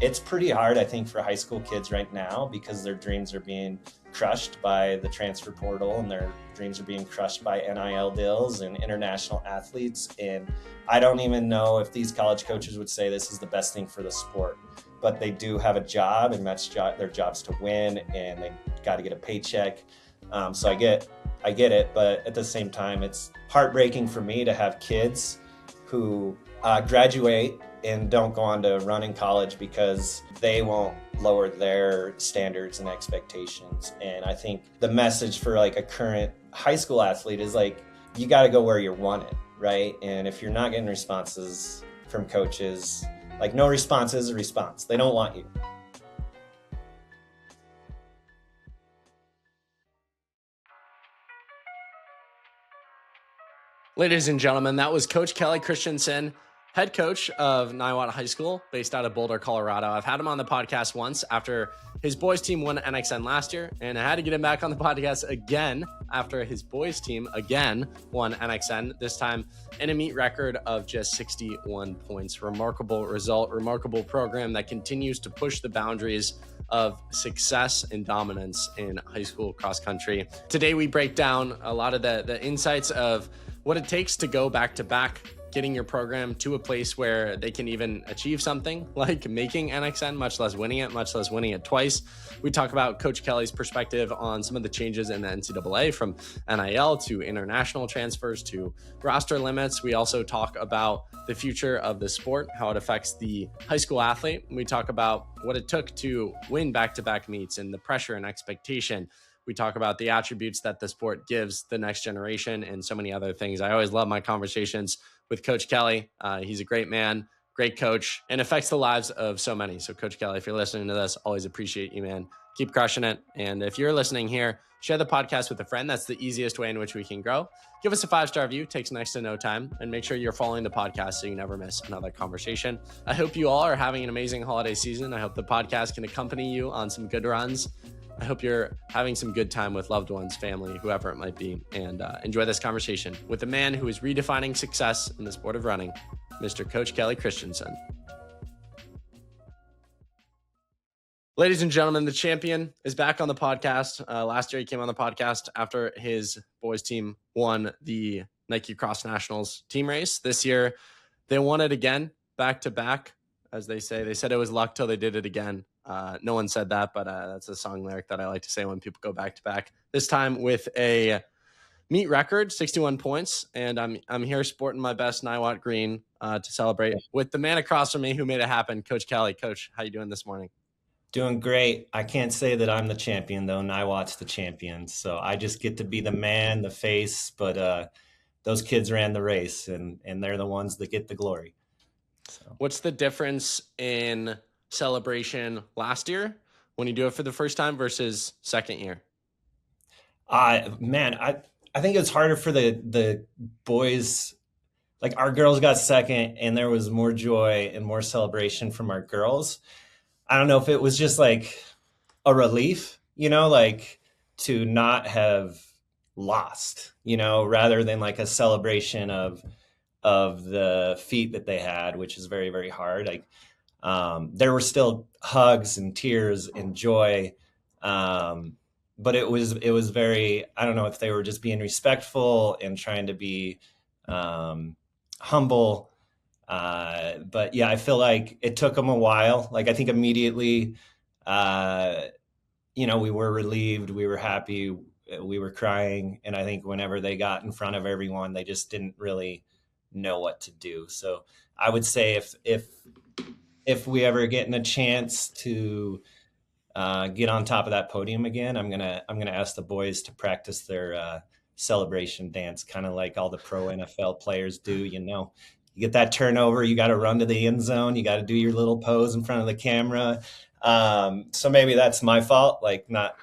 it's pretty hard, I think, for high school kids right now because their dreams are being crushed by the transfer portal and their dreams are being crushed by NIL deals and international athletes. And I don't even know if these college coaches would say this is the best thing for the sport, but they do have a job, and that's their job's to win, and they got to get a paycheck. So I get it, but at the same time, it's heartbreaking for me to have kids who graduate and don't go on to run in college because they won't lower their standards and expectations. And I think the message for like a current high school athlete is like, you got to go where you're wanted, right? And if you're not getting responses from coaches, like no response is a response. They don't want you. Ladies and gentlemen, that was Coach Kelly Christensen, head coach of Niwot High School, based out of Boulder, Colorado. I've had him on the podcast once after his boys team won NXN last year, and I had to get him back on the podcast again after his boys team again won NXN, this time in a meet record of just 61 points. Remarkable result, remarkable program that continues to push the boundaries of success and dominance in high school cross country. Today, we break down a lot of the insights of what it takes to go back to back, getting your program to a place where they can even achieve something like making NXN, much less winning it twice. We talk about Coach Kelly's perspective on some of the changes in the NCAA, from NIL to international transfers to roster limits. We also talk about the future of the sport, how it affects the high school athlete. We talk about what it took to win back-to-back meets and the pressure and expectation. We talk about the attributes that the sport gives the next generation and so many other things. I always love my conversations with Coach Kelly. He's a great man, great coach, and affects the lives of so many. So Coach Kelly, if you're listening to this, always appreciate you, man. Keep crushing it. And if you're listening here, share the podcast with a friend. That's the easiest way in which we can grow. Give us a 5-star review. Takes next to no time. And make sure you're following the podcast so you never miss another conversation. I hope you all are having an amazing holiday season. I hope the podcast can accompany you on some good runs. I hope you're having some good time with loved ones, family, whoever it might be, and enjoy this conversation with a man who is redefining success in the sport of running, Mr. Coach Kelly Christensen. Ladies and gentlemen, the champion is back on the podcast. Last year, he came on the podcast after his boys team won the Nike Cross Nationals team race. This year, they won it again, back to back, as they say. They said it was luck till they did it again. No one said that, but that's a song lyric that I like to say when people go back to back. This time with a meet record, 61 points, and I'm here sporting my best Niwot green to celebrate with the man across from me who made it happen, Coach Kelly. Coach, how you doing this morning? Doing great. I can't say that I'm the champion, though. Niwot's the champion, so I just get to be the man, the face, but those kids ran the race, and they're the ones that get the glory. So. What's the difference in celebration last year when you do it for the first time versus second year? Man, I think it's harder for the boys. Like, our girls got second, and there was more joy and more celebration from our girls. I don't know if it was just like a relief, like to not have lost, rather than like a celebration of the feat that they had, which is very, very hard. Like, there were still hugs and tears and joy. But it was very, I don't know if they were just being respectful and trying to be humble. But yeah, I feel like it took them a while. Like, I think immediately, we were relieved, we were happy, we were crying. And I think whenever they got in front of everyone, they just didn't really know what to do. So I would say if we ever get in a chance to get on top of that podium again, I'm gonna ask the boys to practice their celebration dance, kind of like all the pro NFL players do. You get that turnover, you got to run to the end zone, you got to do your little pose in front of the camera. So maybe that's my fault, like not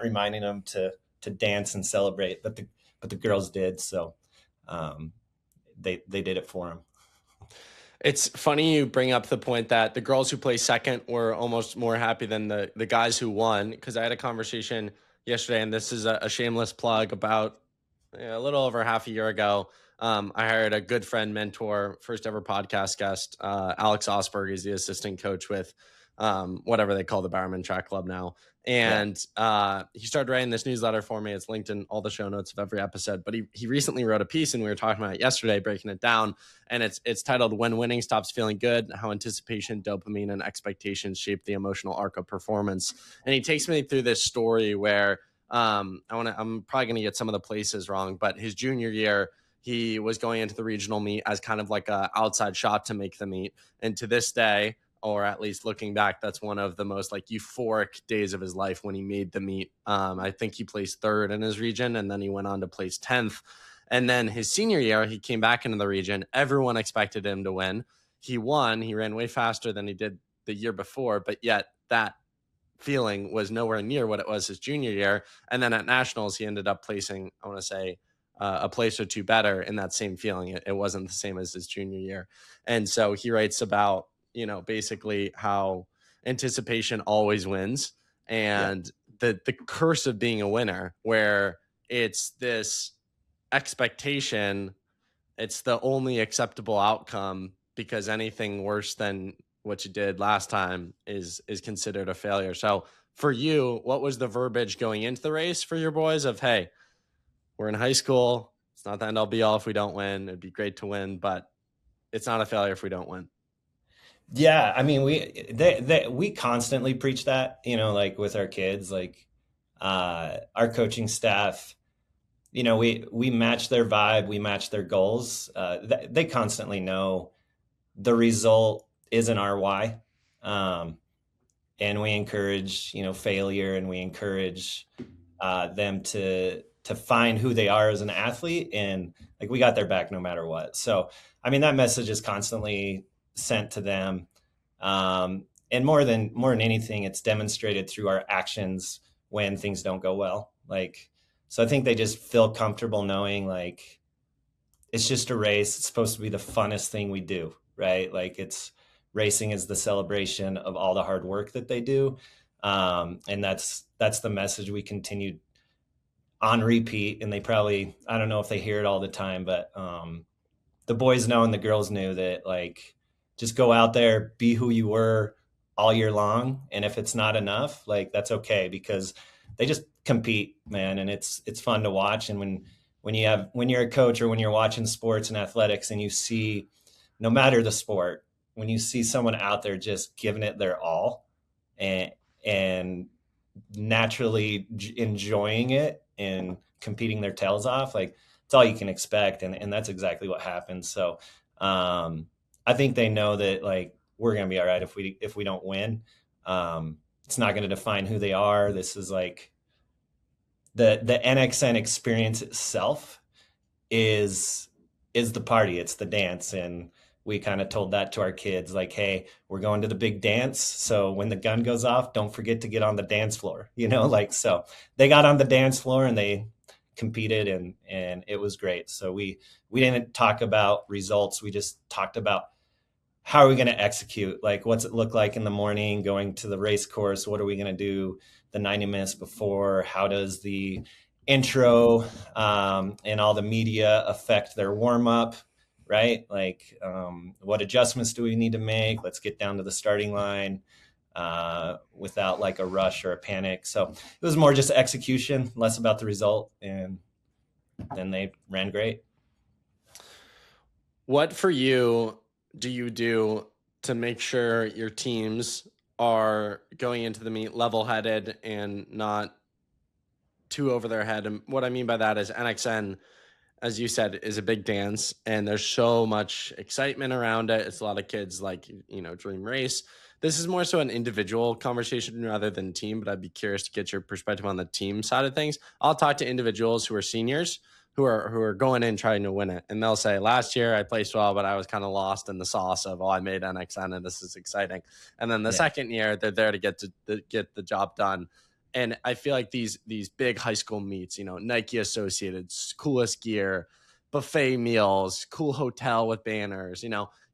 reminding them to dance and celebrate, but the girls did. So they did it for them. It's funny you bring up the point that the girls who placed second were almost more happy than the guys who won, because I had a conversation yesterday, and this is a shameless plug, about a little over half a year ago. I hired a good friend, mentor, first ever podcast guest, Alex Osberg. He's the assistant coach with whatever they call the Bowerman Track Club now. And he started writing this newsletter for me. It's linked in all the show notes of every episode. But he recently wrote a piece, and we were talking about it yesterday, breaking it down. And it's titled "When Winning Stops Feeling Good: How Anticipation, Dopamine, and Expectations Shape the Emotional Arc of Performance." And he takes me through this story where I'm probably going to get some of the places wrong, but his junior year, he was going into the regional meet as kind of like a outside shot to make the meet. And to this day, or at least looking back, that's one of the most like euphoric days of his life when he made the meet. I think he placed third in his region, and then he went on to place 10th. And then his senior year, he came back into the region. Everyone expected him to win. He won. He ran way faster than he did the year before, but yet that feeling was nowhere near what it was his junior year. And then at nationals, he ended up placing, I want to say, a place or two better in that same feeling. It wasn't the same as his junior year. And so he writes about, basically how anticipation always wins, and the curse of being a winner, where it's this expectation, it's the only acceptable outcome, because anything worse than what you did last time is considered a failure. So for you, what was the verbiage going into the race for your boys of, hey, we're in high school, it's not the end all be all if we don't win, it'd be great to win, but it's not a failure if we don't win? Yeah, I mean, we constantly preach that, like with our kids, like our coaching staff, we match their vibe, we match their goals. They constantly know the result isn't our why, and we encourage failure, and we encourage them to find who they are as an athlete, and like we got their back no matter what. So I mean, that message is constantly sent to them, and more than anything, it's demonstrated through our actions when things don't go well. So I think they just feel comfortable knowing like it's just a race. It's supposed to be the funnest thing we do, right? Like racing is the celebration of all the hard work that they do, and that's the message we continue on repeat. And they probably, I don't know if they hear it all the time, but the boys know and the girls knew that, like, just go out there, be who you were all year long. And if it's not enough, like, that's okay, because they just compete, man. And it's fun to watch. And when you're a coach, or when you're watching sports and athletics, and you see, no matter the sport, when you see someone out there just giving it their all and naturally enjoying it and competing their tails off, like, it's all you can expect. And that's exactly what happened. So I think they know that, like, we're going to be all right if we don't win. It's not going to define who they are. This is like the NXN experience itself is the party. It's the dance. And we kind of told that to our kids, like, hey, we're going to the big dance. So when the gun goes off, don't forget to get on the dance floor, so they got on the dance floor and they competed, and it was great. So we didn't talk about results. We just talked about how are we going to execute? Like, what's it look like in the morning going to the race course? What are we going to do the 90 minutes before? How does the intro and all the media affect their warm up? Right? Like, what adjustments do we need to make? Let's get down to the starting line without like a rush or a panic. So it was more just execution, less about the result. And then they ran great. What for you do you do to make sure your teams are going into the meet level-headed and not too over their head? And what I mean by that is NXN, as you said, is a big dance, and there's so much excitement around it. It's a lot of kids like, dream race. This is more so an individual conversation rather than team, but I'd be curious to get your perspective on the team side of things. I'll talk to individuals who are seniors who are going in trying to win it. And they'll say, last year I placed well, but I was kind of lost in the sauce of, I made NXN and this is exciting. And then the second year they're there to get the job done. And I feel like these big high school meets, Nike associated, coolest gear, buffet meals, cool hotel with banners,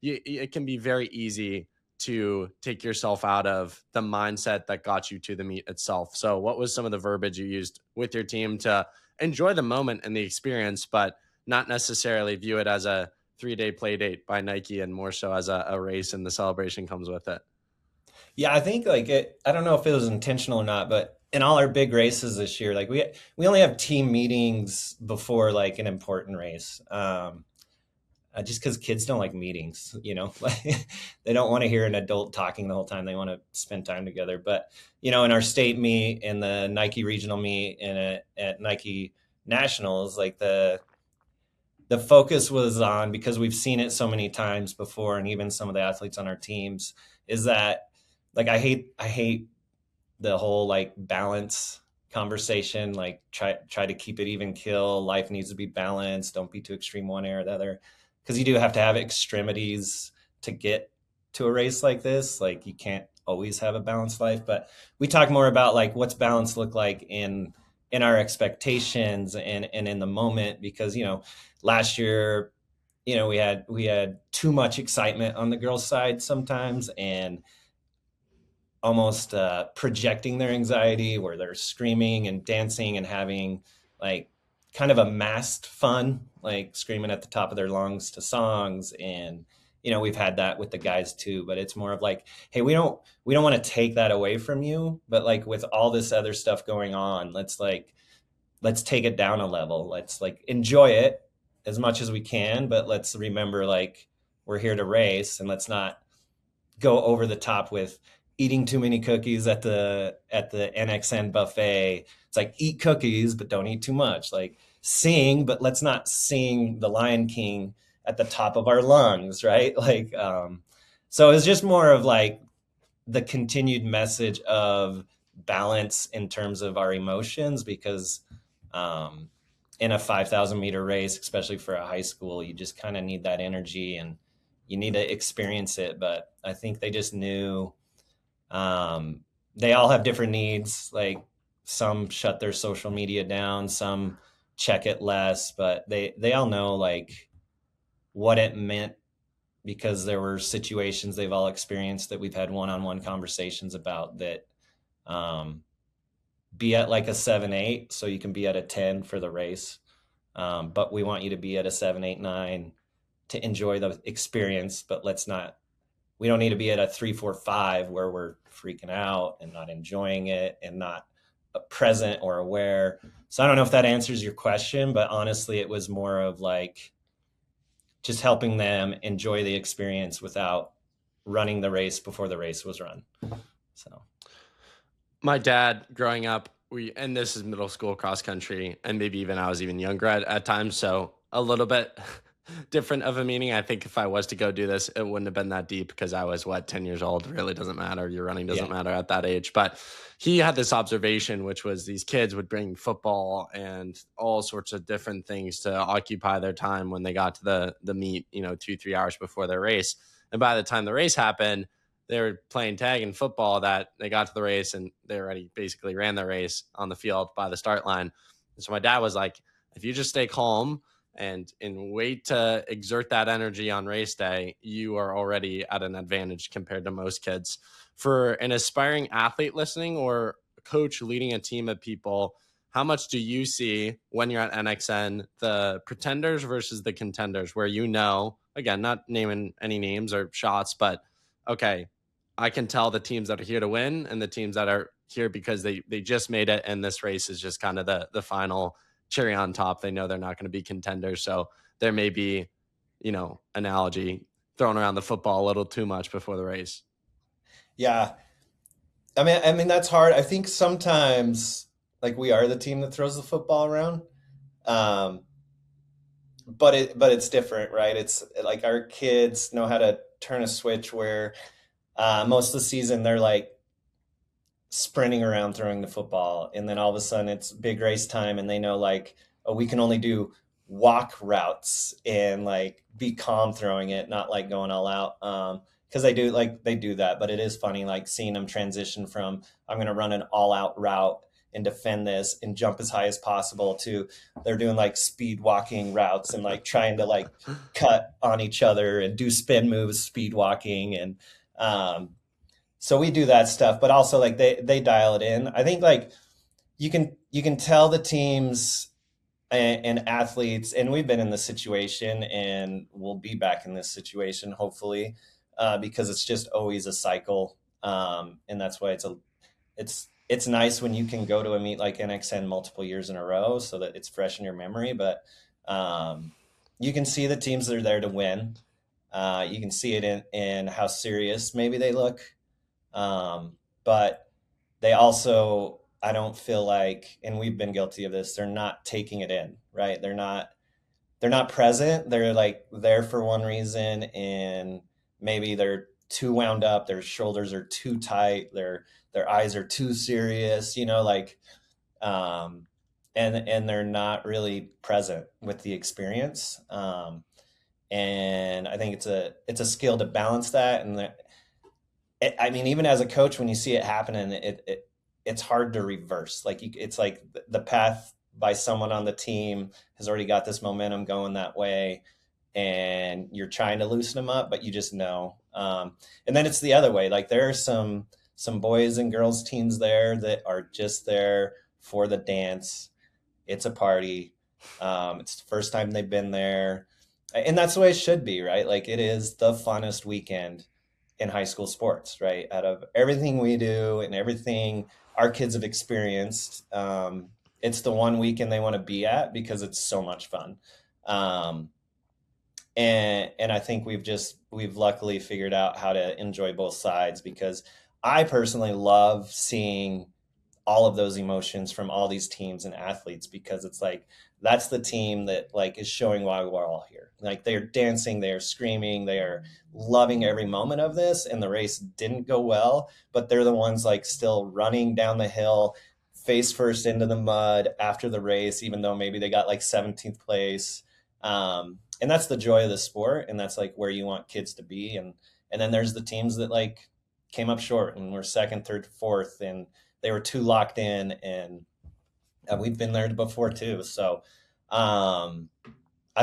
it can be very easy to take yourself out of the mindset that got you to the meet itself. So what was some of the verbiage you used with your team to enjoy the moment and the experience, but not necessarily view it as a 3-day play date by Nike, and more so as a race and the celebration comes with it? Yeah, I think like I don't know if it was intentional or not, but in all our big races this year, like we only have team meetings before like an important race. Just because kids don't like meetings, like they don't want to hear an adult talking the whole time. They want to spend time together. But in our state meet, in the Nike regional meet, and at Nike Nationals, like the focus was on, because we've seen it so many times before, and even some of the athletes on our teams, is that like I hate the whole like balance conversation, like try to keep it even kill. Life needs to be balanced. Don't be too extreme one area or the other, because you do have to have extremities to get to a race like this. Like you can't always have a balanced life. But we talk more about like what's balance look like in our expectations and in the moment, because last year we had too much excitement on the girls side sometimes, and almost projecting their anxiety, where they're screaming and dancing and having like kind of a masked fun, like screaming at the top of their lungs to songs. And we've had that with the guys too, but it's more of like, hey, we don't want to take that away from you, but like with all this other stuff going on, let's take it down a level. Let's like enjoy it as much as we can, but let's remember like we're here to race, and let's not go over the top with eating too many cookies at the NXN buffet. It's like, eat cookies, but don't eat too much. Like sing, but let's not sing the Lion King at the top of our lungs, right? Like, so it's just more of like the continued message of balance in terms of our emotions, because um, in a 5,000 meter race, especially for a high school, you just kind of need that energy and you need to experience it. But I think they just knew, they all have different needs. Like some shut their social media down, some check it less, but they all know like what it meant, because there were situations they've all experienced that we've had one-on-one conversations about, that um, be at like a 7-8 so you can be at a 10 for the race. But we want you to be at a 7-8-9 to enjoy the experience, but we don't need to be at a 3-4-5 where we're freaking out and not enjoying it and not present or aware. So I don't know if that answers your question, but honestly, it was more of like just helping them enjoy the experience without running the race before the race was run. So My dad growing up, and this is middle school cross country, and maybe even I was even younger at times, so a little bit different of a meaning. I think if I was to go do this, it wouldn't have been that deep, because I was 10 years old. It really doesn't matter. Your running doesn't matter at that age. But he had this observation, which was these kids would bring football and all sorts of different things to occupy their time when they got to the meet, 2-3 hours before their race. And by the time the race happened, they were playing tag and football, that they got to the race and they already basically ran the race on the field by the start line. And so my dad was like, if you just stay calm and wait to exert that energy on race day, you are already at an advantage compared to most kids. For an aspiring athlete listening, or a coach leading a team of people, how much do you see when you're at NXN, the pretenders versus the contenders, where, again, not naming any names or shots, but okay, I can tell the teams that are here to win and the teams that are here because they just made it, and this race is just kind of the final cherry on top. They know they're not going to be contenders, so there may be, analogy, throwing around the football a little too much before the race. yeah, I mean that's hard. I think sometimes like we are the team that throws the football around. Um, but it's different, right? It's like our kids know how to turn a switch where most of the season they're like sprinting around throwing the football, and then all of a sudden it's big race time, and they know like, oh, we can only do walk routes and like be calm throwing it, not like going all out. Because they do that, but it is funny like seeing them transition from, I'm going to run an all out route and defend this and jump as high as possible, to they're doing like speed walking routes and like trying to like cut on each other and do spin moves speed walking. And so we do that stuff, but also like they dial it in. I think like you can tell the teams and athletes, and we've been in this situation and we'll be back in this situation hopefully, because it's just always a cycle. And that's why it's nice when you can go to a meet like NXN multiple years in a row so that it's fresh in your memory. But you can see the teams that are there to win. You can see it in how serious maybe they look. But they also, I don't feel like, and we've been guilty of this, they're not taking it in, right? They're not present. They're like there for one reason, and maybe they're too wound up. Their shoulders are too tight. Their eyes are too serious. Um, and they're not really present with the experience. And I think it's a skill to balance that. And I mean, even as a coach, when you see it happening, it's hard to reverse. Like it's like the path by someone on the team has already got this momentum going that way, and you're trying to loosen them up, but you just know. And then it's the other way. Like there are some boys and girls teams there that are just there for the dance. It's a party. It's the first time they've been there, and that's the way it should be, right? Like it is the funnest weekend in high school sports, right? Out of everything we do and everything our kids have experienced, it's the one weekend they want to be at because it's so much fun. And I think we've luckily figured out how to enjoy both sides, because I personally love seeing all of those emotions from all these teams and athletes, because it's like that's the team that like is showing why we're all here. Like they're dancing, they're screaming, they are loving every moment of this. And the race didn't go well, but they're the ones like still running down the hill face first into the mud after the race, even though maybe they got like 17th place. And that's the joy of the sport, and that's like where you want kids to be. And then there's the teams that like came up short and were second, third, fourth, and they were too locked in, and we've been there before too. So I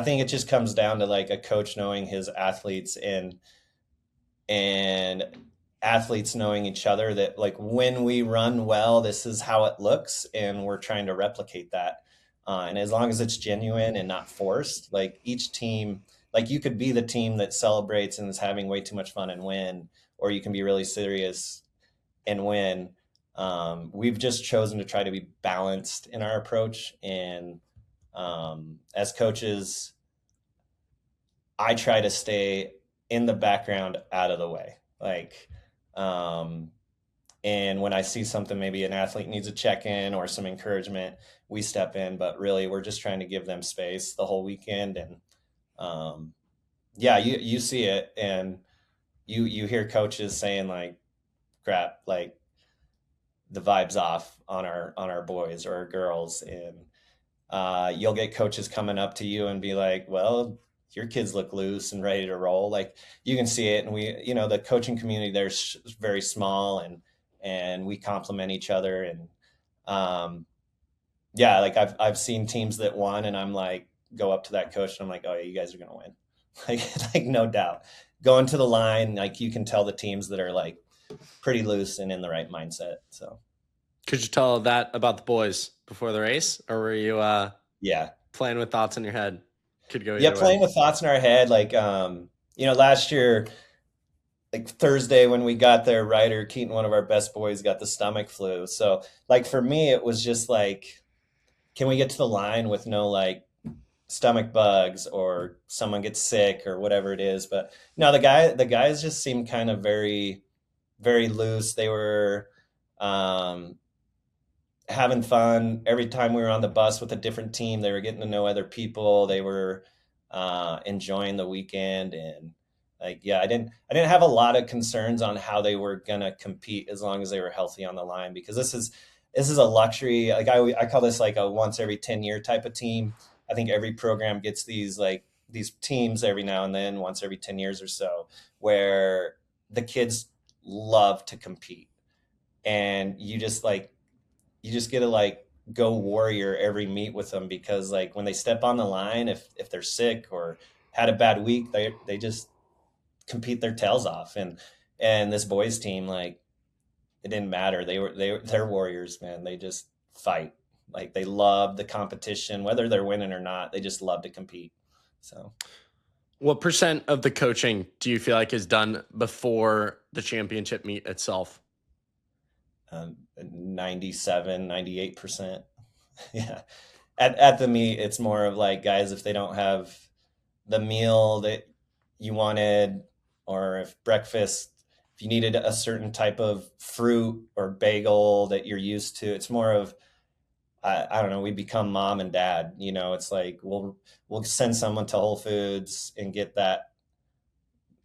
think it just comes down to like a coach knowing his athletes, and athletes knowing each other, that like when we run well, this is how it looks, and we're trying to replicate that. And as long as it's genuine and not forced, like each team, like you could be the team that celebrates and is having way too much fun and win, or you can be really serious and win. We've just chosen to try to be balanced in our approach. And as coaches, I try to stay in the background, out of the way. Like, and when I see something, maybe an athlete needs a check-in or some encouragement, we step in. But really, we're just trying to give them space the whole weekend. And yeah, you see it, and you hear coaches saying like, "Crap, like the vibe's off on our boys or our girls," and you'll get coaches coming up to you and be like, "Well, your kids look loose and ready to roll." Like you can see it, and the coaching community there's very small, and we complement each other. And yeah, like I've seen teams that won, and I'm like, go up to that coach and I'm like, "Oh yeah, you guys are gonna win," like no doubt. Going to the line, like you can tell the teams that are like pretty loose and in the right mindset. So could you tell that about the boys before the race, or were you yeah, playing with thoughts in your head? Could go yeah, either playing way. with thoughts in our head. Like last year, like Thursday when we got there, Ryder Keeton, one of our best boys, got the stomach flu. So like for me, it was just like, can we get to the line with no like stomach bugs or someone gets sick or whatever it is? But no, the guys just seemed kind of very, very loose. They were having fun. Every time we were on the bus with a different team, they were getting to know other people. They were enjoying the weekend. And like, yeah, I didn't have a lot of concerns on how they were gonna compete as long as they were healthy on the line, because this is a luxury. Like I call this like a once every 10-year type of team. I think every program gets these teams every now and then, once every 10 years or so, where the kids love to compete, and you just get to like go warrior every meet with them, because like when they step on the line, if they're sick or had a bad week, they just compete their tails off. And this boys team, like it didn't matter. They're warriors, man. They just fight. Like they love the competition, whether they're winning or not. They just love to compete. So What percent of the coaching do you feel like is done before the championship meet itself? 97, 98%. Yeah. At the meet, it's more of like, guys, if they don't have the meal that you wanted, or if you needed a certain type of fruit or bagel that you're used to, it's more of, I don't know, we become mom and dad, it's like, we'll send someone to Whole Foods and get that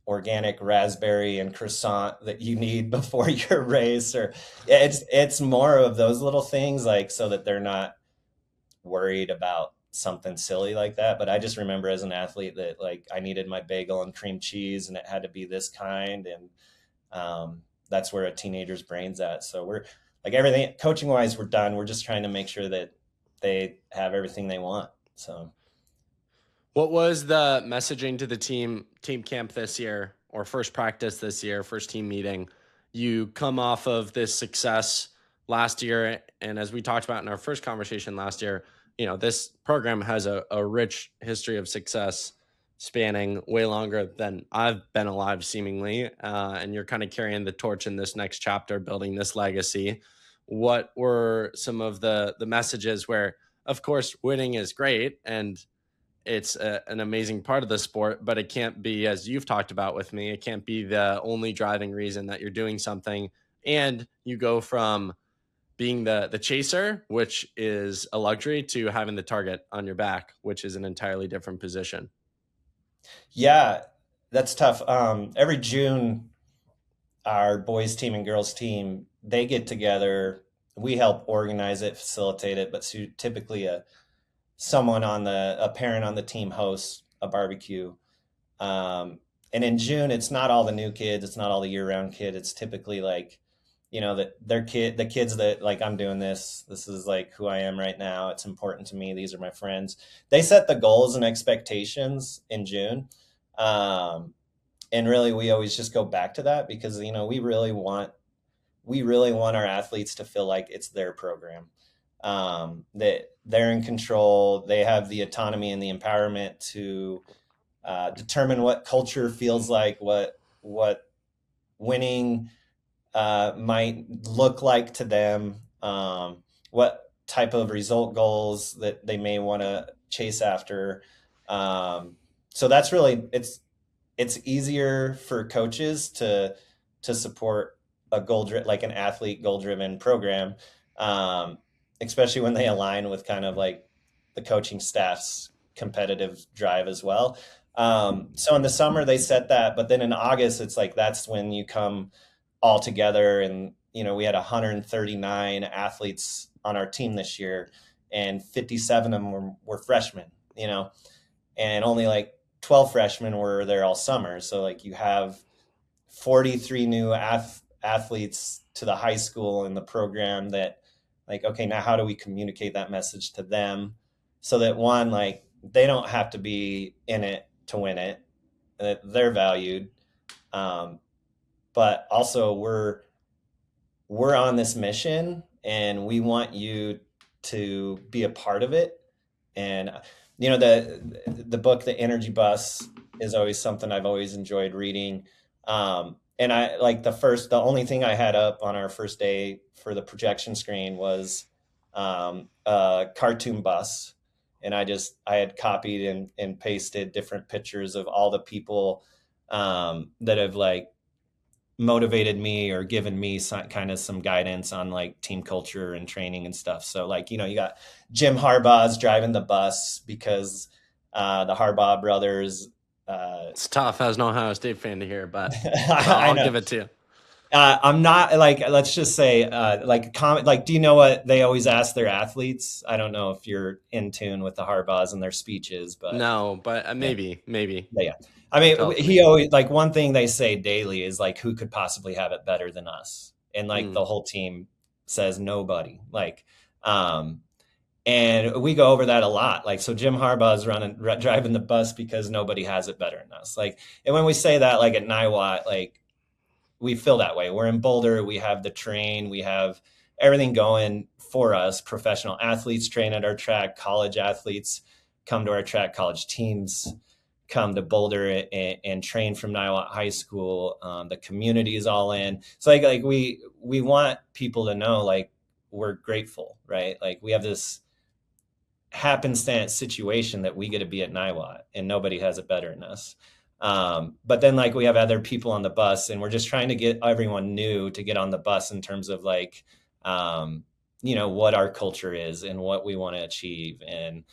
organic raspberry and croissant that you need before your race. Or it's more of those little things, like, so that they're not worried about something silly like that. But I just remember as an athlete that, like, I needed my bagel and cream cheese and it had to be this kind. And that's where a teenager's brain's at. So we're like, everything coaching wise, we're done. We're just trying to make sure that they have everything they want. So what was the messaging to the team camp this year, or first practice this year, first team meeting? You come off of this success last year, and as we talked about in our first conversation last year, this program has a rich history of success spanning way longer than I've been alive, seemingly. And you're kind of carrying the torch in this next chapter, building this legacy. What were some of the messages where, of course, winning is great and it's an amazing part of the sport, but it can't be, as you've talked about with me, it can't be the only driving reason that you're doing something. And you go from being the chaser, which is a luxury, to having the target on your back, which is an entirely different position. Yeah, that's tough. Every June, our boys team and girls team, they get together. We help organize it, facilitate it, but typically a parent on the team hosts a barbecue. And in June, it's not all the new kids. It's not all the year-round kid. It's typically like, that the kids that, like, I'm doing this is like who I am right now. It's important to me. These are my friends. They set the goals and expectations in June. And really, we always just go back to that because, we really want our athletes to feel like it's their program. That they're in control. They have the autonomy and the empowerment to determine what culture feels like, what winning might look like to them, what type of result goals that they may want to chase after. So that's really, it's easier for coaches to support a like an athlete goal-driven program, especially when they align with kind of like the coaching staff's competitive drive as well. So in the summer they set that, but then in August, it's like, that's when you come all together. And, we had 139 athletes on our team this year, and 57 of them were freshmen, and only like 12 freshmen were there all summer. So like, you have 43 new athletes to the high school in the program that, like, okay, now how do we communicate that message to them so that, one, like, they don't have to be in it to win it, that they're valued. But also we're on this mission and we want you to be a part of it. And, the book, The Energy Bus, is always something I've always enjoyed reading. And I like the only thing I had up on our first day for the projection screen was a cartoon bus. And I had copied and pasted different pictures of all the people that have, like, motivated me or given me some guidance on, like, team culture and training and stuff. So, like, you got Jim Harbaugh's driving the bus because the Harbaugh brothers. It's tough as an Ohio State fan to hear, but I'll give it to you. I'm not, like, let's just say, do you know what they always ask their athletes? I don't know if you're in tune with the Harbaughs and their speeches, but no, but maybe. Yeah. I mean, he always, like, one thing they say daily is, like, who could possibly have it better than us? And, like, the whole team says nobody. Like, and we go over that a lot. Like, so Jim Harbaugh is driving the bus because nobody has it better than us. Like, and when we say that, like, at Niwot, like, we feel that way. We're in Boulder. We have the train. We have everything going for us. Professional athletes train at our track. College athletes come to our track. College teams come to Boulder and train from Niwot High School. The community is all in. So like we want people to know, like, we're grateful, right? Like, we have this happenstance situation that we get to be at Niwot, and nobody has it better than us. But then, like, we have other people on the bus, and we're just trying to get everyone new to get on the bus in terms of, like, what our culture is and what we want to achieve, and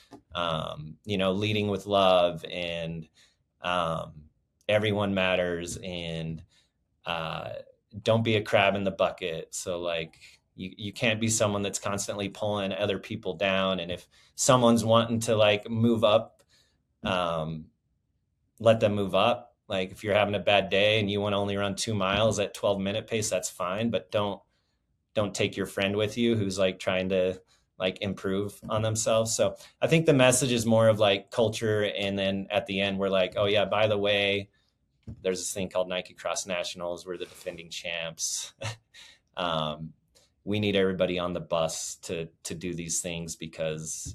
leading with love, and everyone matters, and don't be a crab in the bucket. So, like, you can't be someone that's constantly pulling other people down. And if someone's wanting to, like, move up, let them move up. Like, if you're having a bad day and you want to only run 2 miles at 12-minute pace, that's fine. But don't take your friend with you who's, like, trying to, like, improve on themselves. So I think the message is more of, like, culture. And then at the end, we're like, oh yeah, by the way, there's this thing called Nike Cross Nationals. We're the defending champs. We need everybody on the bus to do these things, because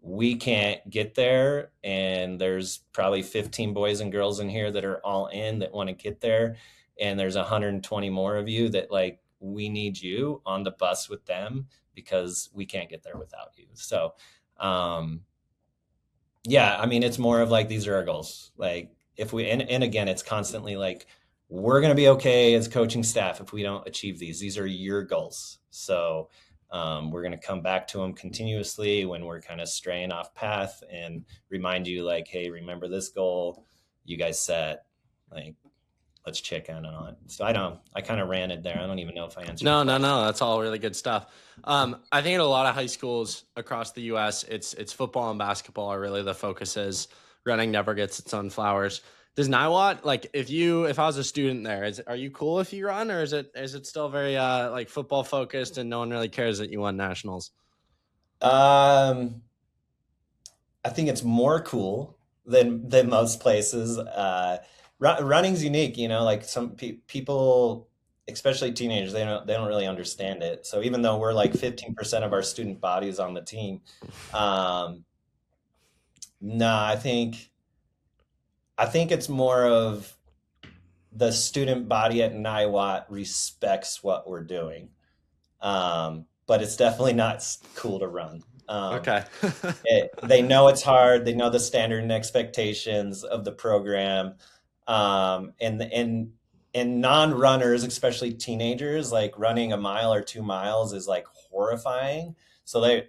we can't get there. And there's probably 15 boys and girls in here that are all in, that want to get there. And there's 120 more of you that, like, we need you on the bus with them, because we can't get there without you. So, yeah, I mean, it's more of, like, these are our goals. Like, if we, and again, it's constantly like, we're going to be okay as coaching staff if we don't achieve these. These are your goals. So we're going to come back to them continuously when we're kind of straying off path, and remind you, like, hey, remember this goal you guys set. Like, let's check in on it. So I kind of ranted there. I don't even know if I answered. No. That's all really good stuff. I think in a lot of high schools across the U.S., it's football and basketball are really the focuses. Running never gets its own flowers. Does Niwot, like, if I was a student there, are you cool if you run, or is it still very like football focused and no one really cares that you won nationals? I think it's more cool than most places. Running's unique, like, some people, especially teenagers, they don't really understand it. So even though we're like 15% of our student bodies on the team, I think it's more of the student body at Niwot respects what we're doing. But it's definitely not cool to run. Okay. They know it's hard. They know the standard and expectations of the program. And non-runners, especially teenagers, like, running a mile or 2 miles is, like, horrifying. So they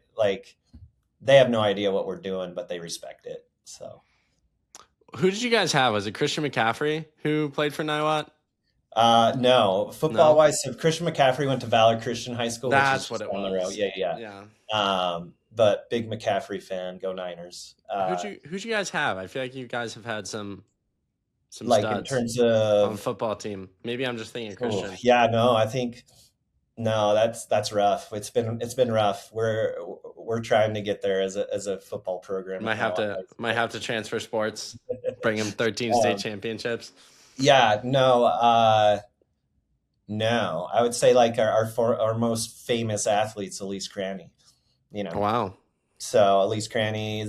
have no idea what we're doing, but they respect it. So. Who did you guys have? Was it Christian McCaffrey who played for Niwot? No, football wise. So Christian McCaffrey went to Valor Christian High School. That's what it on was. The road. Yeah. But big McCaffrey fan. Go Niners. Who'd you guys have? I feel like you guys have had some like studs in terms of on football team. Maybe I'm just thinking Christian. Yeah, no, I think that's rough. It's been rough. We're trying to get there as a football program. Might have to transfer sports, bring him 13 state championships. Yeah, no, I would say, like, our most famous athletes, Elise Cranny. Wow. So Elise Cranny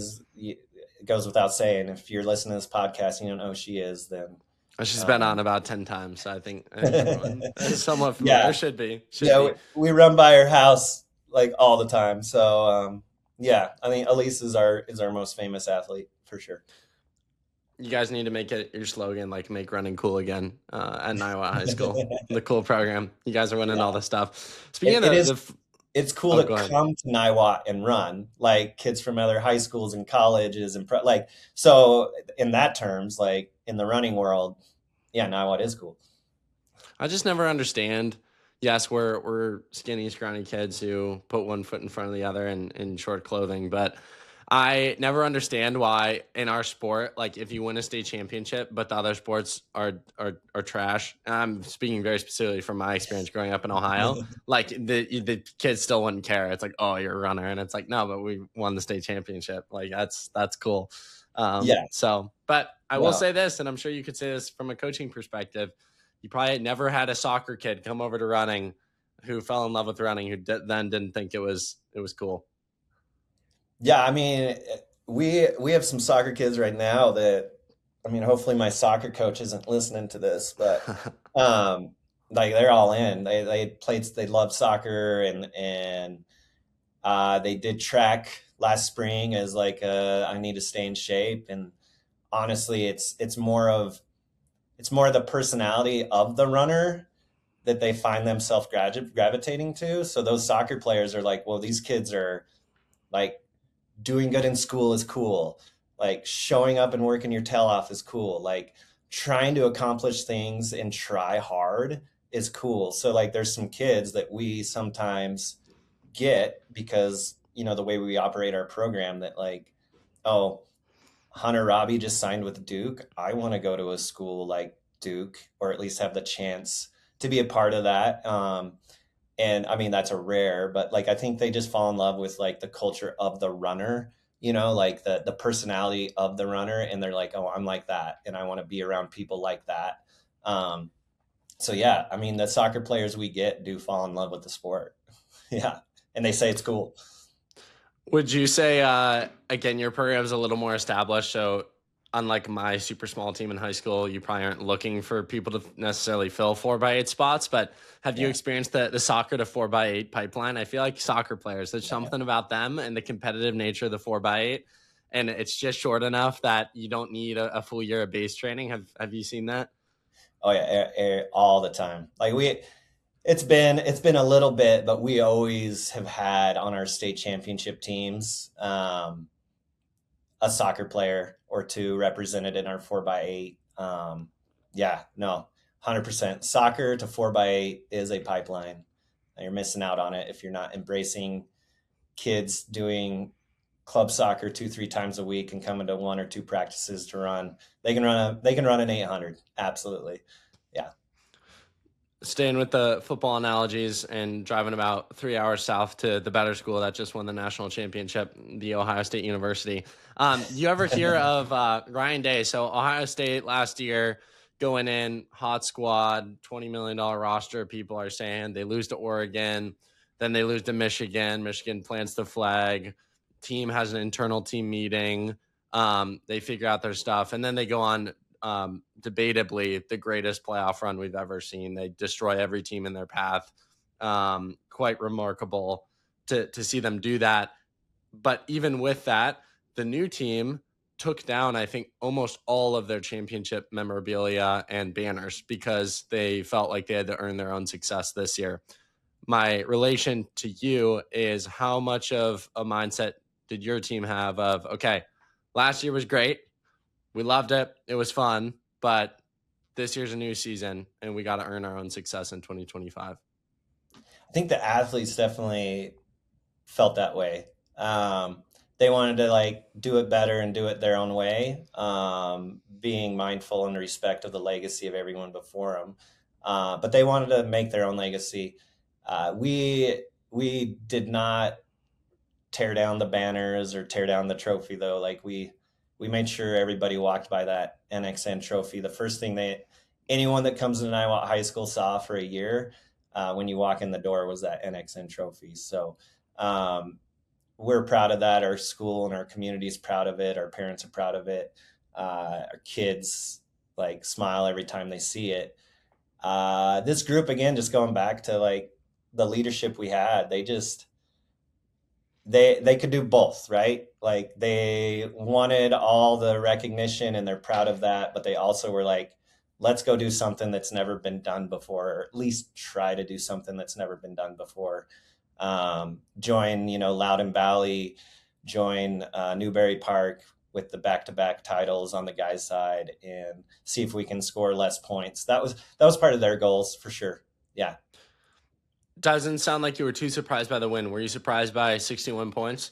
goes without saying. If you're listening to this podcast and you don't know who she is, then she's been on about 10 times. So I think everyone is somewhat familiar. Yeah. Should be. We run by her house, like, all the time. So yeah, I think Elise is our most famous athlete for sure. You guys need to make it your slogan, like, make running cool again at Niwot High School. The cool program. You guys are winning all this stuff. Speaking it's cool to come to Niwot and run, like, kids from other high schools and colleges and so in that terms, like, in the running world, yeah, Niwot is cool. I just never understand. Yes, we're skinny, scrawny kids who put one foot in front of the other in short clothing, but I never understand why in our sport, like, if you win a state championship, but the other sports are trash. And I'm speaking very specifically from my experience growing up in Ohio. Like, the kids still wouldn't care. It's like, oh, you're a runner, and it's like, no, but we won the state championship. Like, that's cool. Yeah. So, but I will say this, and I'm sure you could say this from a coaching perspective. You probably never had a soccer kid come over to running who fell in love with running, who then didn't think it was cool. Yeah, I mean, we have some soccer kids right now that I mean, hopefully my soccer coach isn't listening to this, but like they're all in. They love soccer, and they did track last spring as like I need to stay in shape. And honestly, it's more of the personality of the runner that they find themselves gravitating to. So those soccer players are like, well, these kids are like doing good in school is cool. Like showing up and working your tail off is cool. Like trying to accomplish things and try hard is cool. So like there's some kids that we sometimes get because, the way we operate our program that like, oh, Hunter Robbie just signed with Duke. I want to go to a school like Duke, or at least have the chance to be a part of that. And I mean, that's a rare, but like, I think they just fall in love with like the culture of the runner, like the personality of the runner. And they're like, oh, I'm like that. And I want to be around people like that. So yeah, I mean, the soccer players we get do fall in love with the sport. Yeah. And they say it's cool. Would you say, again, your program's a little more established, so unlike my super small team in high school, you probably aren't looking for people to necessarily fill 4x8 spots, but have you experienced the soccer to 4x8 pipeline? I feel like soccer players, there's something about them and the competitive nature of the 4x8, and it's just short enough that you don't need a full year of base training. Have you seen that? Oh yeah, all the time. Like it's been a little bit, but we always have had on our state championship teams a soccer player or two represented in our 4x8. Yeah, no, 100%. Soccer to 4x8 is a pipeline. You're missing out on it if you're not embracing kids doing club soccer 2-3 times a week and coming to 1 or 2 practices to run. They can run an 800. Absolutely. Yeah. Staying with the football analogies and driving about 3 hours south to the better school that just won the national championship, the Ohio State University. You ever hear of Ryan Day? So Ohio State last year going in, hot squad, $20 million roster. People are saying they lose to Oregon, then they lose to Michigan. Michigan plants the flag. Team has an internal team meeting. They figure out their stuff, and then they go on debatably the greatest playoff run we've ever seen. They destroy every team in their path. Quite remarkable to see them do that. But even with that, the new team took down, I think, almost all of their championship memorabilia and banners because they felt like they had to earn their own success this year. My relation to you is, how much of a mindset did your team have of, okay, last year was great, we loved it, it was fun, but this year's a new season and we got to earn our own success in 2025? I think the athletes definitely felt that way. They wanted to like do it better and do it their own way, being mindful and respect of the legacy of everyone before them. But they wanted to make their own legacy. We did not tear down the banners or tear down the trophy though. Like we made sure everybody walked by that NXN trophy. The first thing anyone that comes to Niwot High School saw for a year when you walk in the door was that NXN trophy. So we're proud of that. Our school and our community is proud of it. Our parents are proud of it. Our kids like smile every time they see it. This group, again, just going back to like the leadership we had, they could do both, right? Like they wanted all the recognition and they're proud of that, but they also were like, let's go do something that's never been done before, or at least try to do something that's never been done before. Join, Loudoun Valley, join Newberry Park with the back-to-back titles on the guys' side, and see if we can score less points. That was part of their goals for sure. Yeah. Doesn't sound like you were too surprised by the win. Were you surprised by 61 points?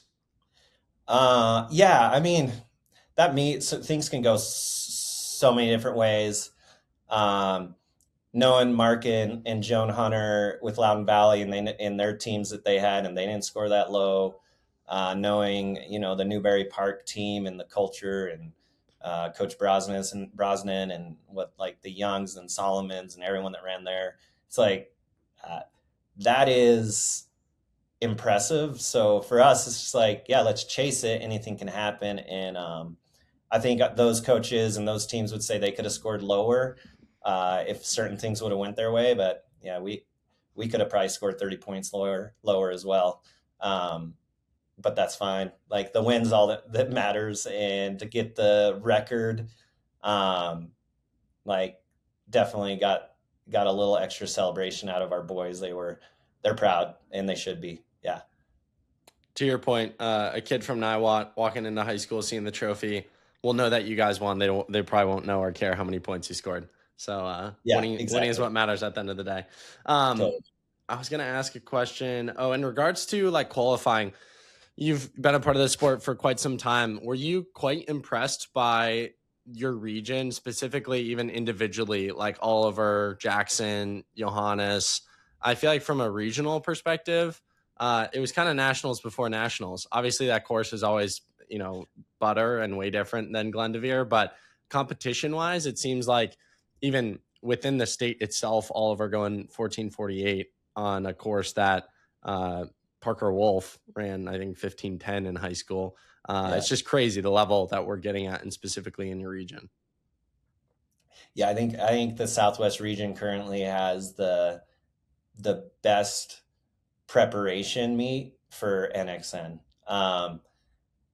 Yeah, I mean, things can go so many different ways. Knowing Mark and Joan Hunter with Loudoun Valley and their teams that they had, and they didn't score that low. Knowing, the Newberry Park team and the culture and Coach Brosnan and what like the Youngs and Solomons and everyone that ran there. It's like, that is impressive. So for us, it's just like, yeah, let's chase it. Anything can happen. And I I think those coaches and those teams would say they could have scored lower if certain things would have went their way. But yeah, we could have probably scored 30 points lower as well. But that's fine. Like the win's all that matters, and to get the record, like definitely got a little extra celebration out of our boys. They're proud, and they should be. Yeah. To your point, a kid from Niwot walking into high school, seeing the trophy, will know that you guys won. They probably won't know or care how many points you scored. So winning is what matters at the end of the day. Totally. I was going to ask a question. Oh, in regards to like qualifying, you've been a part of the sport for quite some time. Were you quite impressed by your region, specifically, even individually, like Oliver, Jackson, Johannes? I feel like from a regional perspective, it was kind of nationals before nationals. Obviously, that course is always, butter and way different than Glendoveer, but competition-wise, it seems like even within the state itself, Oliver going 14:48 on a course that Parker Wolf ran, I think, 15:10 in high school. It's just crazy the level that we're getting at, and specifically in your region. Yeah, I think the Southwest region currently has the best preparation meet for NXN.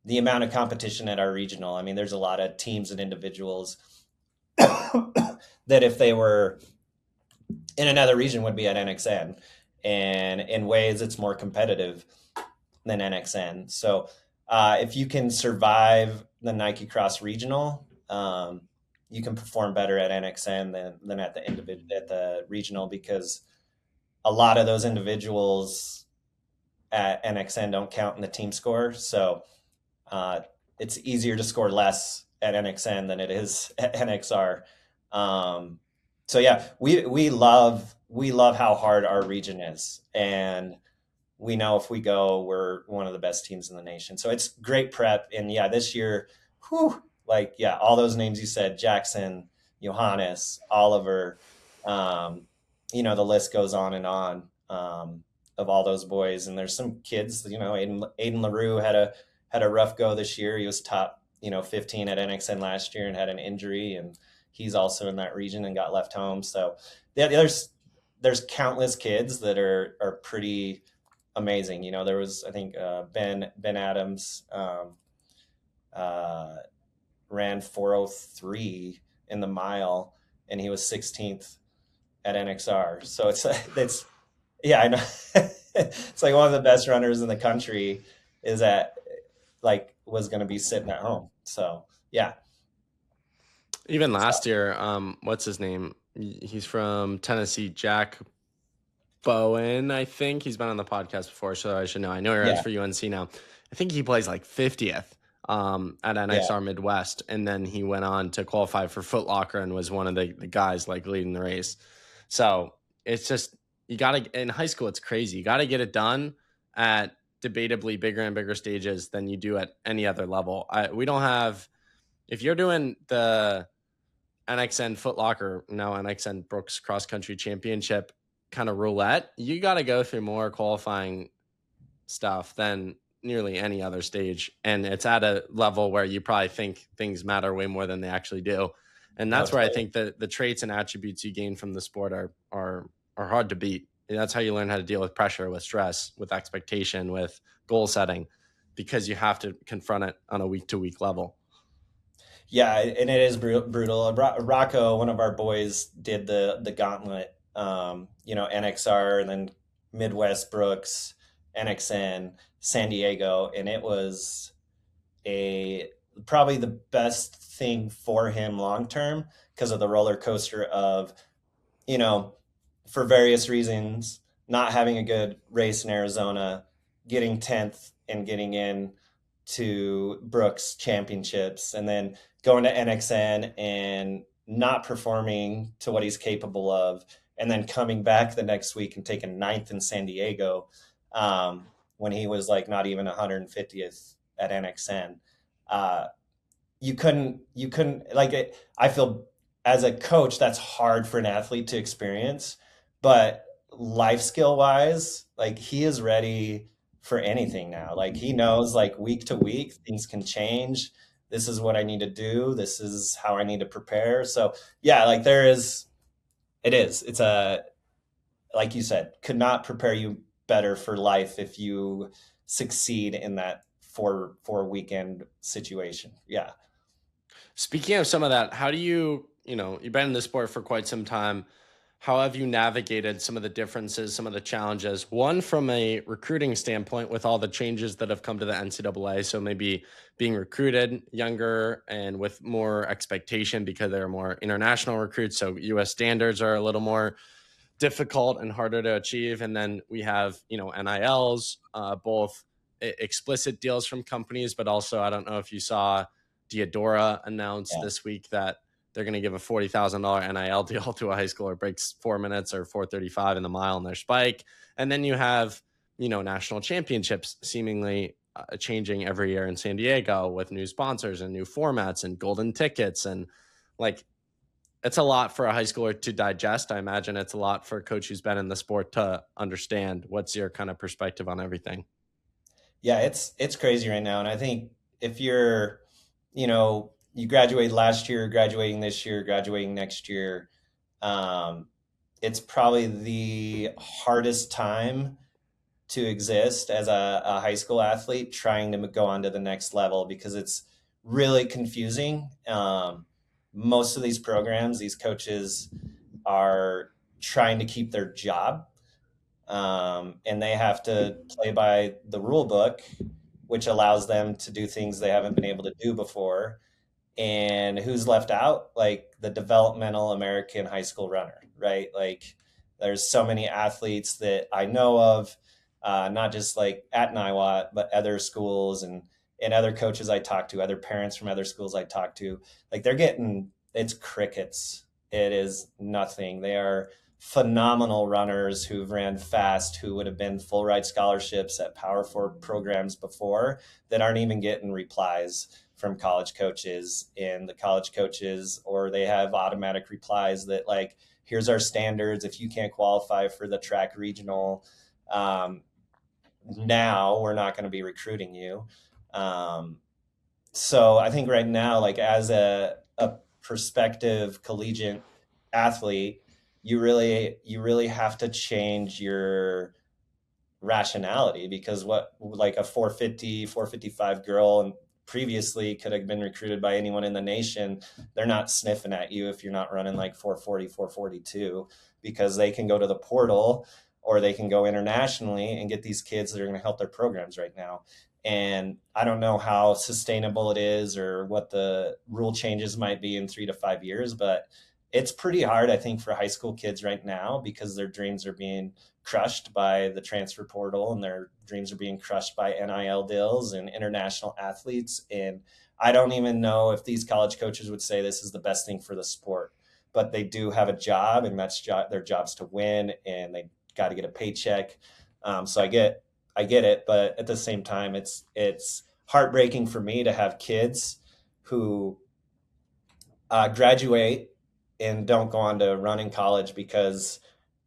The amount of competition at our regional, I mean, there's a lot of teams and individuals that if they were in another region would be at NXN. And in ways it's more competitive than NXN. So if you can survive the Nike Cross Regional, you can perform better at NXN than at the regional, because a lot of those individuals at NXN don't count in the team score. So it's easier to score less at NXN than it is at NXR. So yeah, we love how hard our region is, and we know if we go, we're one of the best teams in the nation. So it's great prep. And yeah, this year, all those names you said, Jackson, Johannes, Oliver, the list goes on and on, of all those boys. And there's some kids, Aiden LaRue had a rough go this year. He was top, 15 at NXN last year and had an injury, and he's also in that region and got left home. So yeah, there's countless kids that are pretty amazing. There was, I think, Ben Adams ran 4:03 in the mile, and he was 16th at NXR. So it's yeah, I know. It's like one of the best runners in the country was going to be sitting at home. So yeah. Even last year, what's his name? He's from Tennessee, Jack Bowen, I think. He's been on the podcast before, so I should know. I know he runs for UNC now. I think he plays like 50th at NXR Midwest, and then he went on to qualify for Foot Locker and was one of the guys like leading the race. So it's just, you got to, in high school, it's crazy. You got to get it done at debatably bigger and bigger stages than you do at any other level. We don't have, if you're doing the NXN Foot Locker, now NXN Brooks Cross Country Championship kind of roulette, you got to go through more qualifying stuff than nearly any other stage. And it's at a level where you probably think things matter way more than they actually do. And that's where I think that the traits and attributes you gain from the sport are hard to beat. And that's how you learn how to deal with pressure, with stress, with expectation, with goal setting, because you have to confront it on a week-to-week level. Yeah, and it is brutal. Rocco, one of our boys, did the gauntlet, NXR and then Midwest Brooks, NXN, San Diego, and it was probably the best thing for him long term because of the roller coaster of, for various reasons, not having a good race in Arizona, getting 10th and getting in to Brooks championships, and then going to NXN and not performing to what he's capable of, and then coming back the next week and taking 9th in San Diego when he was like not even 150th at NXN. You couldn't like it. I feel as a coach, that's hard for an athlete to experience, but life skill wise, like he is ready for anything now. Like he knows like week to week, things can change. this is what I need to do. This is how I need to prepare. So yeah, like it's like you said, could not prepare you better for life if you succeed in that four weekend situation. Yeah. Speaking of some of that, how do you've been in the sport for quite some time. How have you navigated some of the differences, some of the challenges? One, from a recruiting standpoint, with all the changes that have come to the NCAA. So maybe being recruited younger and with more expectation because there are more international recruits. So U.S. standards are a little more difficult and harder to achieve. And then we have, NILs, both explicit deals from companies, but also, I don't know if you saw Diadora announced this week that they're going to give a $40,000 NIL deal to a high schooler breaks 4 minutes or 4:35 in the mile in their spike. And then you have, national championships seemingly changing every year in San Diego with new sponsors and new formats and golden tickets. And like, it's a lot for a high schooler to digest. I imagine it's a lot for a coach who's been in the sport to understand. What's your kind of perspective on everything? Yeah, it's crazy right now. And I think if you're, you graduated last year, graduating this year, graduating next year, it's probably the hardest time to exist as a high school athlete trying to go on to the next level because it's really confusing. Most of these programs, these coaches are trying to keep their job, and they have to play by the rule book, which allows them to do things they haven't been able to do before. And who's left out? Like the developmental American high school runner, right? Like there's so many athletes that I know of, not just like at Niwot, but other schools and other coaches I talk to, other parents from other schools I talk to. Like it's crickets. It is nothing. They are phenomenal runners who've ran fast, who would have been full ride scholarships at Power Four programs before that aren't even getting replies from college coaches, and the college coaches, or they have automatic replies that like, here's our standards. If you can't qualify for the track regional, now we're not going to be recruiting you. So I think right now, like as a prospective collegiate athlete, you really have to change your rationality, because what like a 455 girl and previously could have been recruited by anyone in the nation, they're not sniffing at you if you're not running like 440, 442, because they can go to the portal or they can go internationally and get these kids that are going to help their programs right now. And I don't know how sustainable it is or what the rule changes might be in 3 to 5 years, but it's pretty hard, I think, for high school kids right now because their dreams are being crushed by the transfer portal and their dreams are being crushed by NIL deals and international athletes. And I don't even know if these college coaches would say this is the best thing for the sport, but they do have a job, and that's their job's to win, and they got to get a paycheck. So I get it, but at the same time, it's heartbreaking for me to have kids who graduate and don't go on to run in college because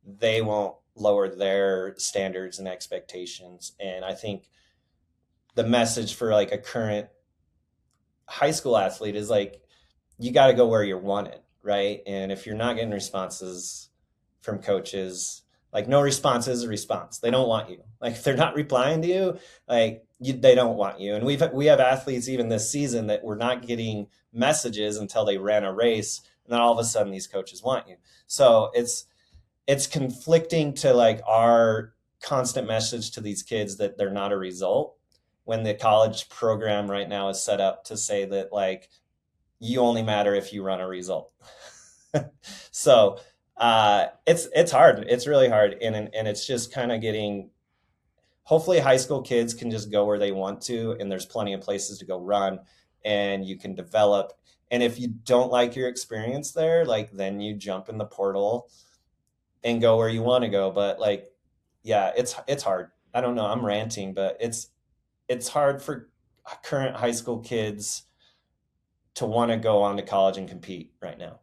they won't lower their standards and expectations. And I think the message for like a current high school athlete is like, you got to go where you're wanted, right? And if you're not getting responses from coaches, like no response is a response. They don't want you. Like if they're not replying to you, they don't want you. And we have athletes even this season that were not getting messages until they ran a race, and then all of a sudden these coaches want you. So it's conflicting to like our constant message to these kids that they're not a result, when the college program right now is set up to say that like you only matter if you run a result. So it's hard. It's really hard. And it's just kind of getting, hopefully high school kids can just go where they want to, and there's plenty of places to go run and you can develop. And if you don't like your experience there, like then you jump in the portal and go where you want to go. But like, yeah, it's hard. I don't know. I'm ranting, but it's hard for current high school kids to want to go on to college and compete right now.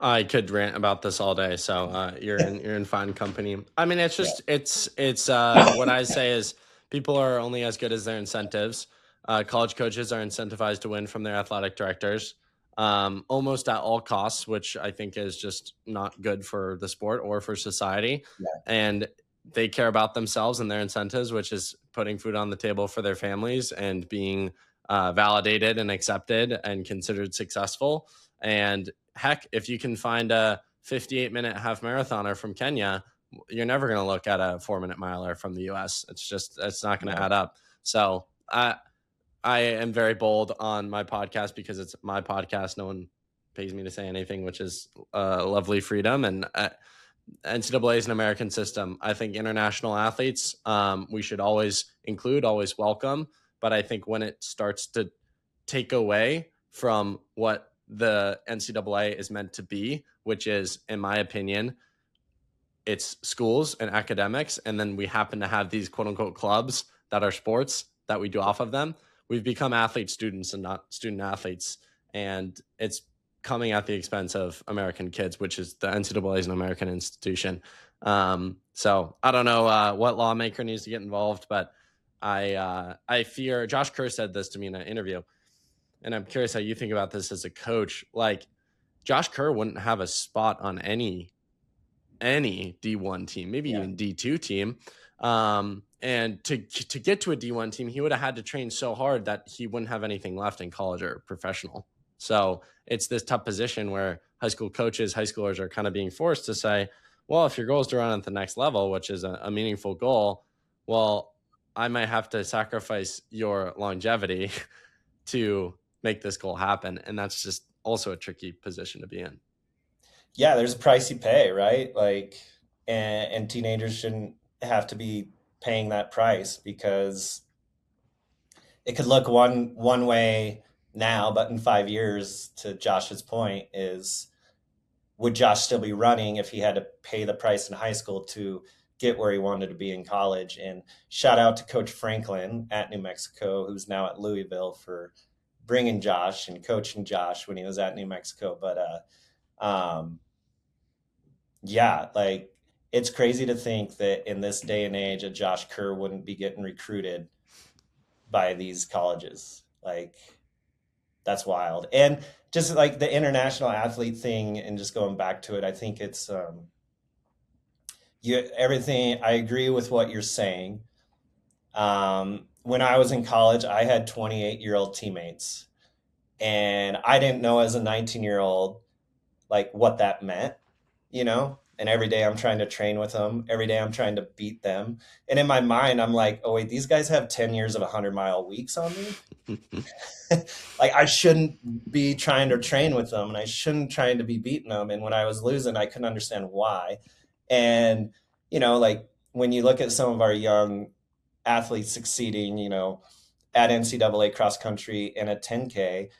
I could rant about this all day, so you're in fine company. I mean, it's just it's what I say is people are only as good as their incentives. College coaches are incentivized to win from their athletic directors, almost at all costs, which I think is just not good for the sport or for society. Yeah. And they care about themselves and their incentives, which is putting food on the table for their families and being validated and accepted and considered successful. And heck, if you can find a 58-minute half marathoner from Kenya, you're never going to look at a 4-minute miler from the US. It's not going to add up. So I am very bold on my podcast because it's my podcast. No one pays me to say anything, which is lovely freedom. And NCAA is an American system. I think international athletes, we should always include, always welcome. But I think when it starts to take away from what the NCAA is meant to be, which is, in my opinion, it's schools and academics, and then we happen to have these quote unquote clubs that are sports that we do off of them. We've become athlete students and not student athletes. And it's coming at the expense of American kids, which is the NCAA is an American institution. So I don't know what lawmaker needs to get involved, but I fear, Josh Kerr said this to me in an interview, and I'm curious how you think about this as a coach. Like, Josh Kerr wouldn't have a spot on any D1 team, maybe even D2 team. And to get to a D1 team, he would have had to train so hard that he wouldn't have anything left in college or professional. So it's this tough position where high school coaches, high schoolers are kind of being forced to say, well, if your goal is to run at the next level, which is a meaningful goal, well, I might have to sacrifice your longevity to make this goal happen. And that's just also a tricky position to be in. Yeah, there's a price you pay, right? Like, and teenagers shouldn't have to be paying that price, because it could look one way now, but in 5 years, to Josh's point, is would Josh still be running if he had to pay the price in high school to get where he wanted to be in college? And shout out to Coach Franklin at New Mexico, who's now at Louisville, for bringing Josh and coaching Josh when he was at New Mexico. But yeah, like, it's crazy to think that in this day and age, a Josh Kerr wouldn't be getting recruited by these colleges. Like, that's wild. And just like the international athlete thing, and just going back to it, I think it's everything. I agree with what you're saying. When I was in college, I had 28-year-old teammates, and I didn't know as a 19-year-old like what that meant, you know? And every day I'm trying to train with them. Every day I'm trying to beat them. And in my mind, I'm like, oh wait, these guys have 10 years of 100-mile weeks on me. Like, I shouldn't be trying to train with them, and I shouldn't try to be beating them. And when I was losing, I couldn't understand why. And, you know, like, when you look at some of our young athletes succeeding, you know, at NCAA cross country in a 10K,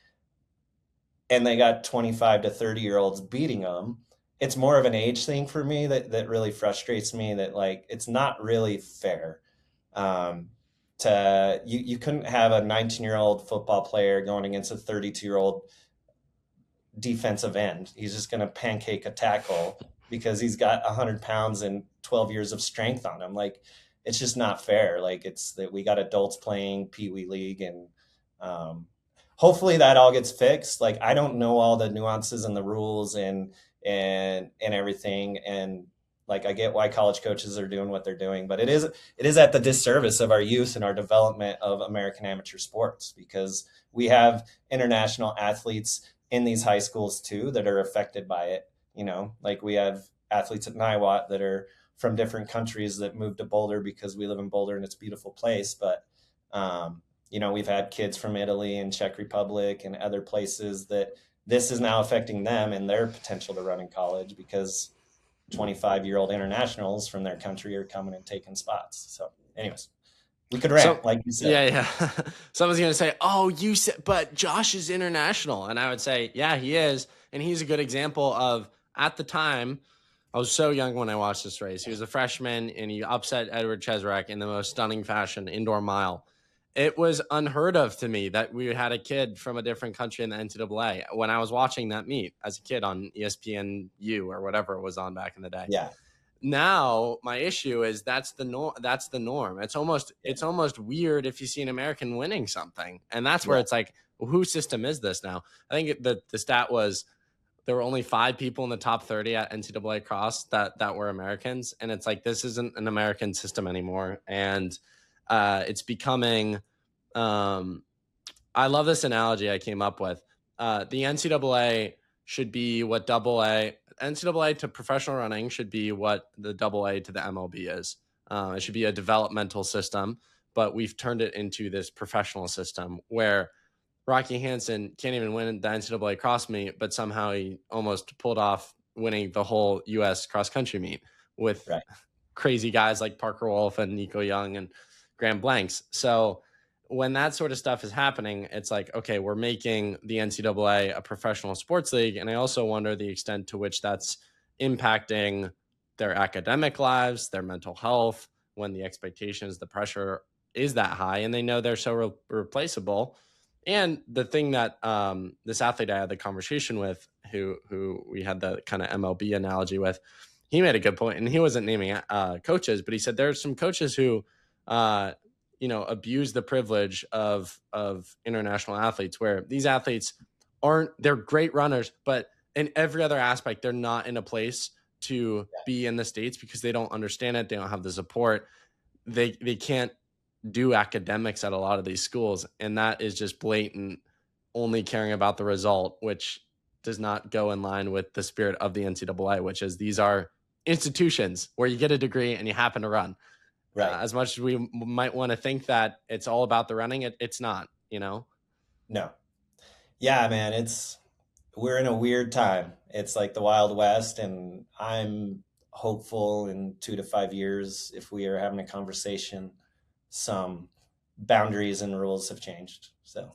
and they got 25 to 30-year-olds beating them, it's more of an age thing for me that really frustrates me, that like, it's not really fair. You couldn't have a 19-year-old football player going against a 32-year-old defensive end. He's just going to pancake a tackle because he's got 100 pounds and 12 years of strength on him. Like, it's just not fair. Like, it's that we got adults playing Pee Wee League, and hopefully that all gets fixed. Like, I don't know all the nuances and the rules and everything. And like, I get why college coaches are doing what they're doing, but it is at the disservice of our youth and our development of American amateur sports, because we have international athletes in these high schools too that are affected by it. You know, like, we have athletes at Niwot that are from different countries that moved to Boulder because we live in Boulder and it's a beautiful place. But, you know, we've had kids from Italy and Czech Republic and other places that this is now affecting them and their potential to run in college, because 25-year-old internationals from their country are coming and taking spots. So anyways, we could rant, like you said. Yeah. Someone's going to say, oh, you said, but Josh is international. And I would say, yeah, he is. And he's a good example of, at the time, I was so young when I watched this race. He was a freshman, and he upset Edward Cheserek in the most stunning fashion, indoor mile. It was unheard of to me that we had a kid from a different country in the NCAA when I was watching that meet as a kid on ESPNU or whatever it was on back in the day. Yeah. now my issue is that's the norm. It's almost weird if you see an American winning something, and that's where it's like, well, whose system is this now? I think the stat was there were only 5 people in the top 30 at NCAA cross that were Americans, and it's like, this isn't an American system anymore, and it's becoming. I love this analogy I came up with. The NCAA should be what NCAA to professional running should be what the AA to the MLB is. It should be a developmental system, but we've turned it into this professional system where Rocky Hansen can't even win the NCAA cross meet, but somehow he almost pulled off winning the whole U.S. cross country meet with crazy guys like Parker Wolf and Nico Young and Graham Blanks. So when that sort of stuff is happening, it's like, okay, we're making the NCAA a professional sports league. And I also wonder the extent to which that's impacting their academic lives, their mental health, when the expectations, the pressure is that high and they know they're so replaceable. And the thing that this athlete I had the conversation with, who we had the kind of MLB analogy with, he made a good point, and he wasn't naming coaches, but he said there's some coaches who abuse the privilege of international athletes, where these athletes they're great runners, but in every other aspect, they're not in a place to be in the States because they don't understand it. They don't have the support. They can't do academics at a lot of these schools. And that is just blatant, only caring about the result, which does not go in line with the spirit of the NCAA, which is these are institutions where you get a degree and you happen to run. Right. As much as we might want to think that it's all about the running, it's not, No. Yeah, man, we're in a weird time. It's like the Wild West, and I'm hopeful in 2 to 5 years, if we are having a conversation, some boundaries and rules have changed. So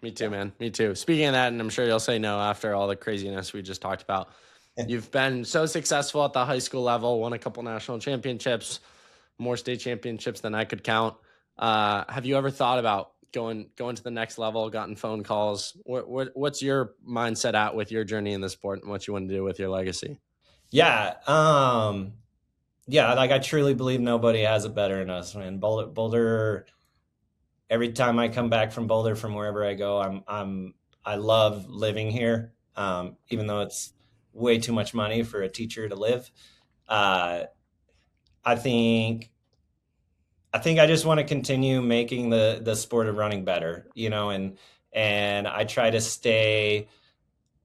me too, man. Me too. Speaking of that, and I'm sure you'll say no after all the craziness we just talked about. You've been so successful at the high school level, won a couple national championships, more state championships than I could count. Have you ever thought about going to the next level, gotten phone calls? What's your mindset at with your journey in the sport and what you want to do with your legacy? Yeah. Like I truly believe nobody has it better than us, man. Boulder, every time I come back from Boulder, from wherever I go, I love living here. Even though it's way too much money for a teacher to live. I think I just want to continue making the sport of running better, and I try to stay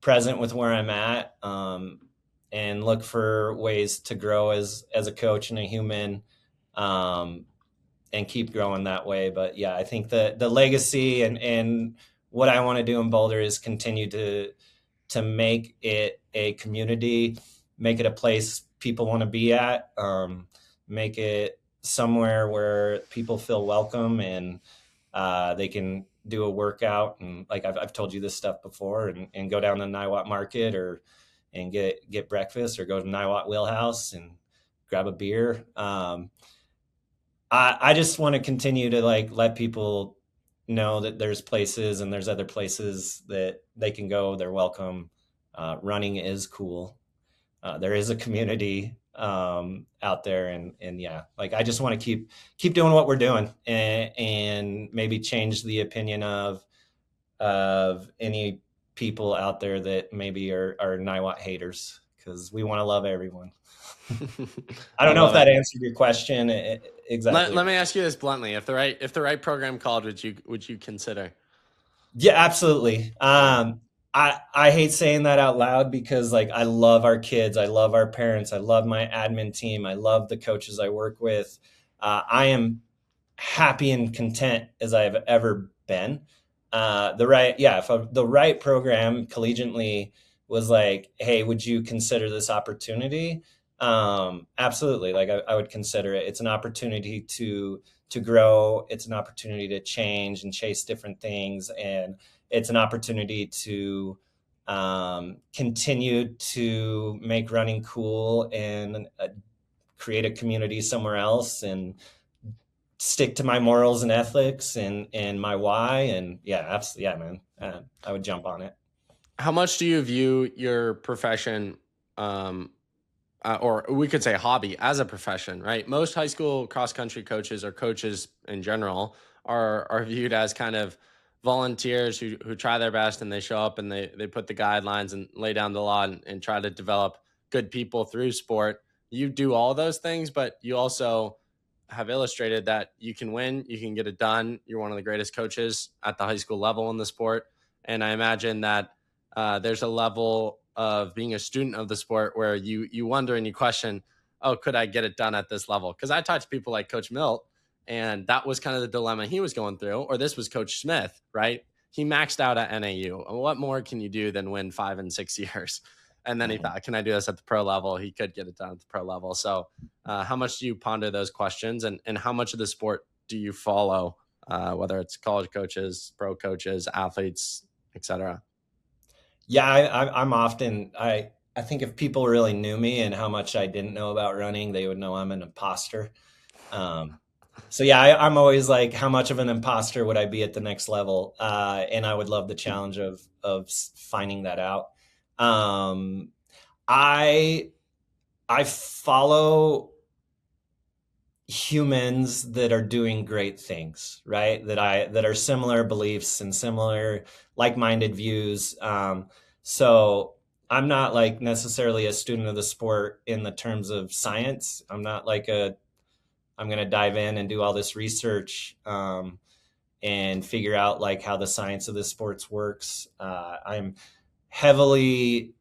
present with where I'm at, and look for ways to grow as a coach and a human, and keep growing that way. But yeah, I think the legacy and what I want to do in Boulder is continue to make it a community, make it a place people want to be at, make it somewhere where people feel welcome and they can do a workout. And like I've told you this stuff before, and go down to Niwot Market and get breakfast, or go to Niwot Wheelhouse and grab a beer. I just want to continue to let people know that there's places and there's other places that they can go. They're welcome. Running is cool. There is a community out there, and yeah, I just want to keep doing what we're doing, and maybe change the opinion of any people out there that maybe are Niwot haters, because we want to love everyone. I don't know if that answered your question exactly. Let me ask you this bluntly: if the right program called, would you consider? Yeah, absolutely. I hate saying that out loud, because I love our kids, I love our parents, I love my admin team, I love the coaches I work with. I am happy and content as I've ever been. If the right program collegiately was like, hey, would you consider this opportunity? Absolutely. I would consider it. It's an opportunity to grow. It's an opportunity to change and chase different things. And it's an opportunity to continue to make running cool and create a community somewhere else, and stick to my morals and ethics and my why. And yeah, absolutely. Yeah, man. I would jump on it. How much do you view your profession or we could say hobby as a profession, right? Most high school cross country coaches or coaches in general are viewed as kind of volunteers who try their best, and they show up and they put the guidelines and lay down the law and try to develop good people through sport. You do all those things, but you also have illustrated that you can win, you can get it done. You're one of the greatest coaches at the high school level in the sport. And I imagine that there's a level of being a student of the sport where you wonder and you question, oh, could I get it done at this level? Because I talked to people like Coach Milt, and that was kind of the dilemma he was going through. Or this was Coach Smith, right? He maxed out at NAU. What more can you do than win 5 and 6 years? And then he thought, can I do this at the pro level? He could get it done at the pro level. So how much do you ponder those questions, and how much of the sport do you follow, whether it's college coaches, pro coaches, athletes, etc.? Yeah, I'm often, I think if people really knew me and how much I didn't know about running, they would know I'm an imposter. So yeah, I'm always like, how much of an imposter would I be at the next level? And I would love the challenge of finding that out. I follow humans that are doing great things, right? That are similar beliefs and similar like-minded views. So I'm not like necessarily a student of the sport in the terms of science. I'm not like I'm going to dive in and do all this research and figure out like how the science of the sports works. I'm heavily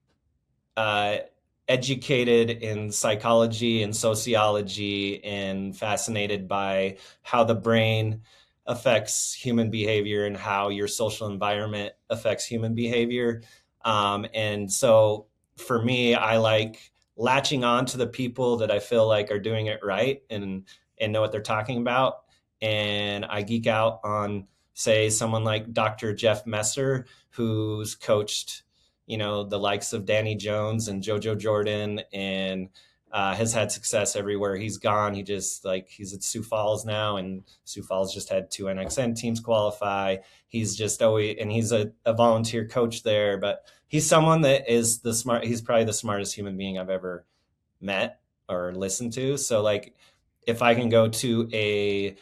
educated in psychology and sociology and fascinated by how the brain affects human behavior and how your social environment affects human behavior. And so for me, I like latching on to the people that I feel like are doing it right and know what they're talking about. And I geek out on, say, someone like Dr. Jeff Messer, who's coached, the likes of Danny Jones and JoJo Jordan, and has had success everywhere he's gone. He's at Sioux Falls now, and Sioux Falls just had 2 NXN teams qualify. He's just always, and he's a volunteer coach there, but he's someone that is he's probably the smartest human being I've ever met or listened to. So like, if I can go to a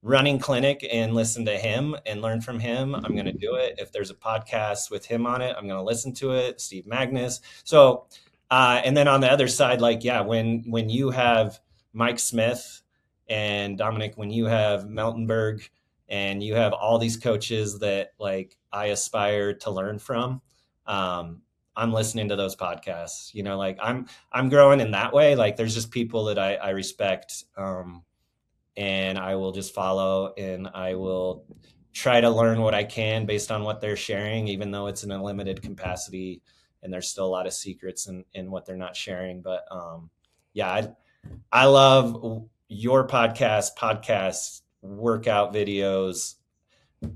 running clinic and listen to him and learn from him, I'm going to do it. If there's a podcast with him on it, I'm going to listen to it. Steve Magnus. So, and then on the other side, like, yeah, when you have Mike Smith and Dominic, when you have Meltenberg and you have all these coaches that like I aspire to learn from, I'm listening to those podcasts, like I'm growing in that way. Like there's just people that I respect, and I will just follow, and I will try to learn what I can based on what they're sharing, even though it's in a limited capacity and there's still a lot of secrets in what they're not sharing. But yeah, I love your podcast, workout videos,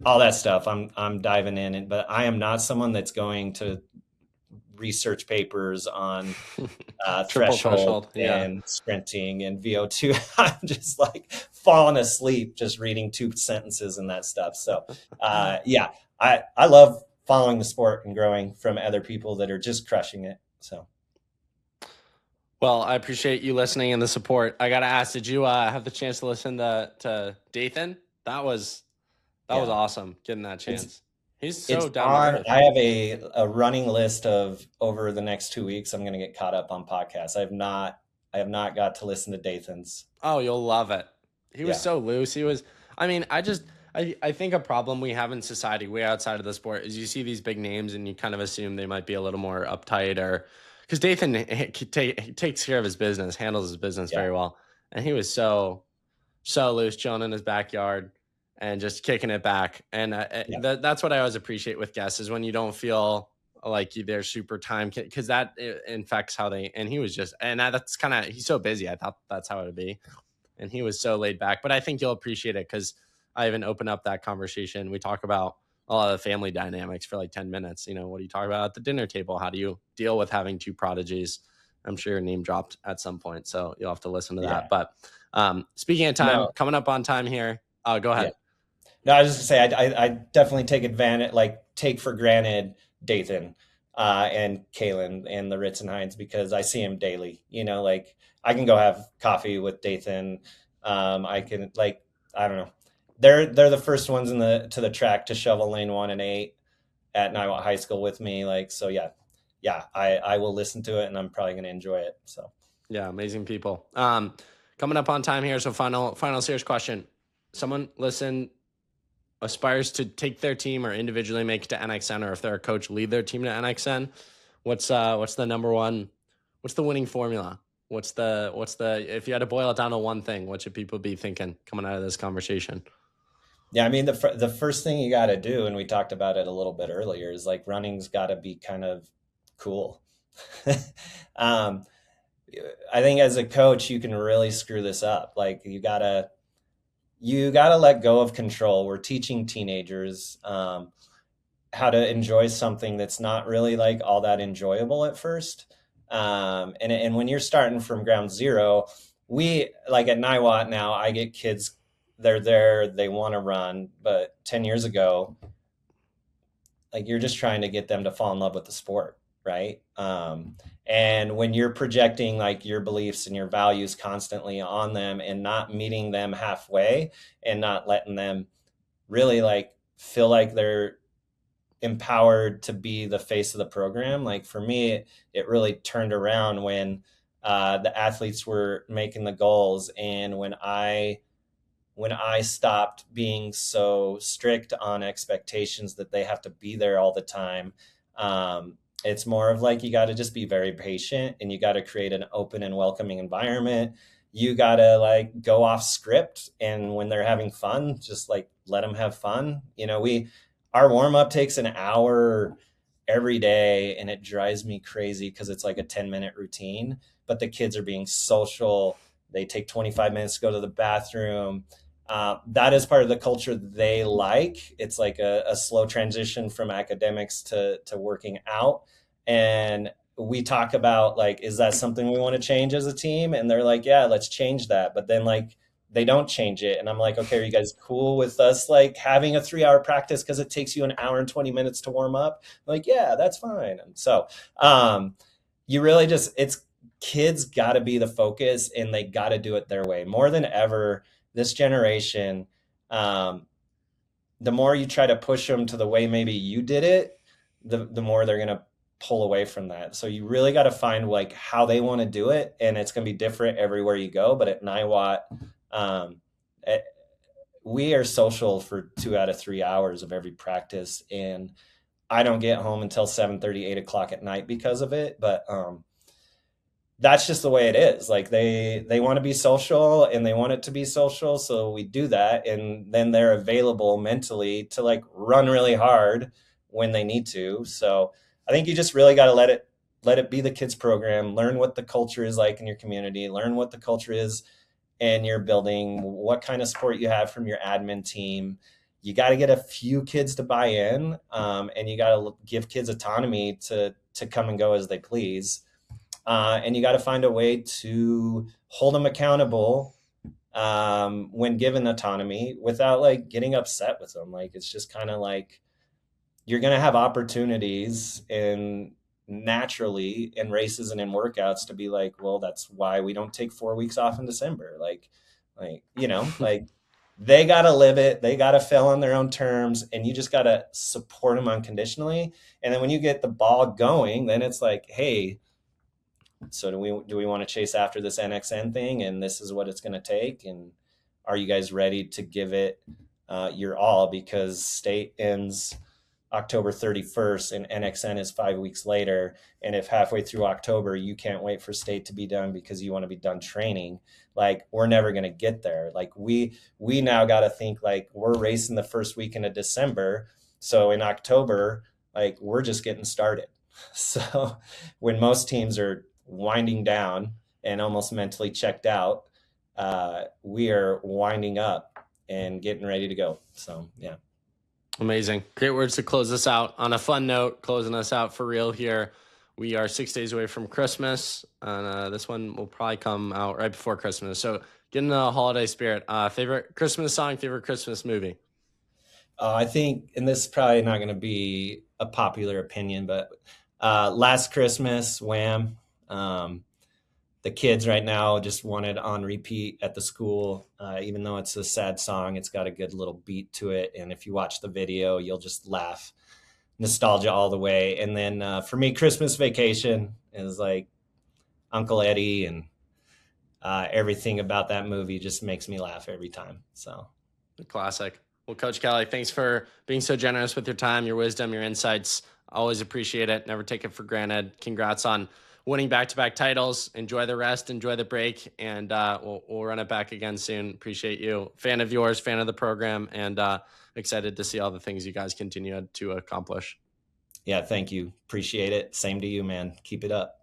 all that stuff. I'm diving in, but I am not someone that's going to research papers on threshold and sprinting and VO2. I'm just like falling asleep just reading 2 sentences and that stuff. So yeah, I love following the sport and growing from other people that are just crushing it. So well, I appreciate you listening and the support. I gotta ask, did you have the chance to listen to Dathan? That was awesome getting that chance. He's so down. I have a running list of over the next 2 weeks. I'm going to get caught up on podcasts. I have not got to listen to Dathan's. Oh, you'll love it. He was so loose. I think a problem we have in society way outside of the sport is you see these big names and you kind of assume they might be a little more uptight, or because Dathan takes care of his business, handles his business very well. And he was so loose, chilling in his backyard and just kicking it back. And that's what I always appreciate with guests, is when you don't feel like they're super time, because that infects how they, and he was just, and that's kind of, he's so busy. I thought that's how it would be. And he was so laid back, but I think you'll appreciate it because I even open up that conversation. We talk about a lot of the family dynamics for like 10 minutes. What do you talk about at the dinner table? How do you deal with having 2 prodigies? I'm sure your name dropped at some point, so you'll have to listen to that. But speaking of time, coming up on time here, go ahead. No, I was just gonna say, I definitely take for granted Dathan, and Kalen and the Ritzenheins, because I see him daily. Like I can go have coffee with Dathan. I can, like, I don't know. They're the first ones to the track to shovel lane 1 and 8 at Niwot High School with me. Like, so yeah, I will listen to it, and I'm probably going to enjoy it. So yeah, amazing people. Coming up on time here. So final serious question. Someone aspires to take their team or individually make it to NXN, or if they're a coach, lead their team to NXN. What's the number one? What's the winning formula? What's the if you had to boil it down to one thing, what should people be thinking coming out of this conversation? Yeah, I mean, the first thing you got to do, and we talked about it a little bit earlier, is like running's got to be kind of cool. um, I think as a coach, you can really screw this up. Like you gotta let go of control. We're teaching teenagers how to enjoy something that's not really like all that enjoyable at first. And when you're starting from ground zero, we like at Niwot now, I get kids, they're there, they want to run, but 10 years ago, like you're just trying to get them to fall in love with the sport, right? And when you're projecting like your beliefs and your values constantly on them and not meeting them halfway and not letting them really like feel like they're empowered to be the face of the program. Like for me, it really turned around when the athletes were making the goals, and when I stopped being so strict on expectations that they have to be there all the time. It's more of like, you got to just be very patient, and you got to create an open and welcoming environment. You got to like go off script, and when they're having fun, just like let them have fun. Our warm up takes an hour every day, and it drives me crazy because it's like a 10-minute routine, but the kids are being social. They take 25 minutes to go to the bathroom. That is part of the culture they like. It's like a slow transition from academics to working out. And we talk about like, is that something we want to change as a team? And they're like, yeah, let's change that. But then like, they don't change it. And I'm like, okay, are you guys cool with us like having a 3-hour practice because it takes you an hour and 20 minutes to warm up? Like, yeah, that's fine. And so you really kids got to be the focus, and they got to do it their way more than ever. This generation, the more you try to push them to the way maybe you did it, the more they're going to pull away from that. So you really got to find like how they want to do it, and it's going to be different everywhere you go. But at Niwot, we are social for 2 out of 3 hours of every practice, and I don't get home until 7:30, 8 o'clock at night because of it. But that's just the way it is. Like they want to be social, and they want it to be social. So we do that. And then they're available mentally to like run really hard when they need to. So I think you just really got to let it be the kids program, learn what the culture is like in your community, learn what the culture is in your building, what kind of support you have from your admin team. You got to get a few kids to buy in, and you got to give kids autonomy to come and go as they please. And you got to find a way to hold them accountable when given autonomy without like getting upset with them. Like, it's just kind of like, you're going to have opportunities naturally in races and in workouts to be like, well, that's why we don't take 4 weeks off in December. Like, like they got to live it. They got to fail on their own terms, and you just got to support them unconditionally. And then when you get the ball going, then it's like, hey, so do we want to chase after this NXN thing? And this is what it's going to take. And are you guys ready to give it your all? Because state ends October 31st and NXN is 5 weeks later. And if halfway through October, you can't wait for state to be done because you want to be done training, like we're never going to get there. Like we now got to think like we're racing the first weekend of December. So in October, like we're just getting started. So when most teams are winding down and almost mentally checked out, we are winding up and getting ready to go. So, yeah. Amazing. Great words to close us out. On a fun note, closing us out for real here. We are 6 days away from Christmas, and this one will probably come out right before Christmas. So get in the holiday spirit. Favorite Christmas song, favorite Christmas movie? I think, and this is probably not going to be a popular opinion, but Last Christmas, Wham. The kids right now just want it on repeat at the school. Even though it's a sad song, it's got a good little beat to it. And if you watch the video, you'll just laugh. Nostalgia all the way. And then for me, Christmas Vacation is like Uncle Eddie, and everything about that movie just makes me laugh every time. So, classic. Well, Coach Kelly, thanks for being so generous with your time, your wisdom, your insights. Always appreciate it. Never take it for granted. Congrats on winning back-to-back titles. Enjoy the rest, enjoy the break, and we'll run it back again soon. Appreciate you. Fan of yours, fan of the program, and excited to see all the things you guys continue to accomplish. Yeah, thank you. Appreciate it. Same to you, man. Keep it up.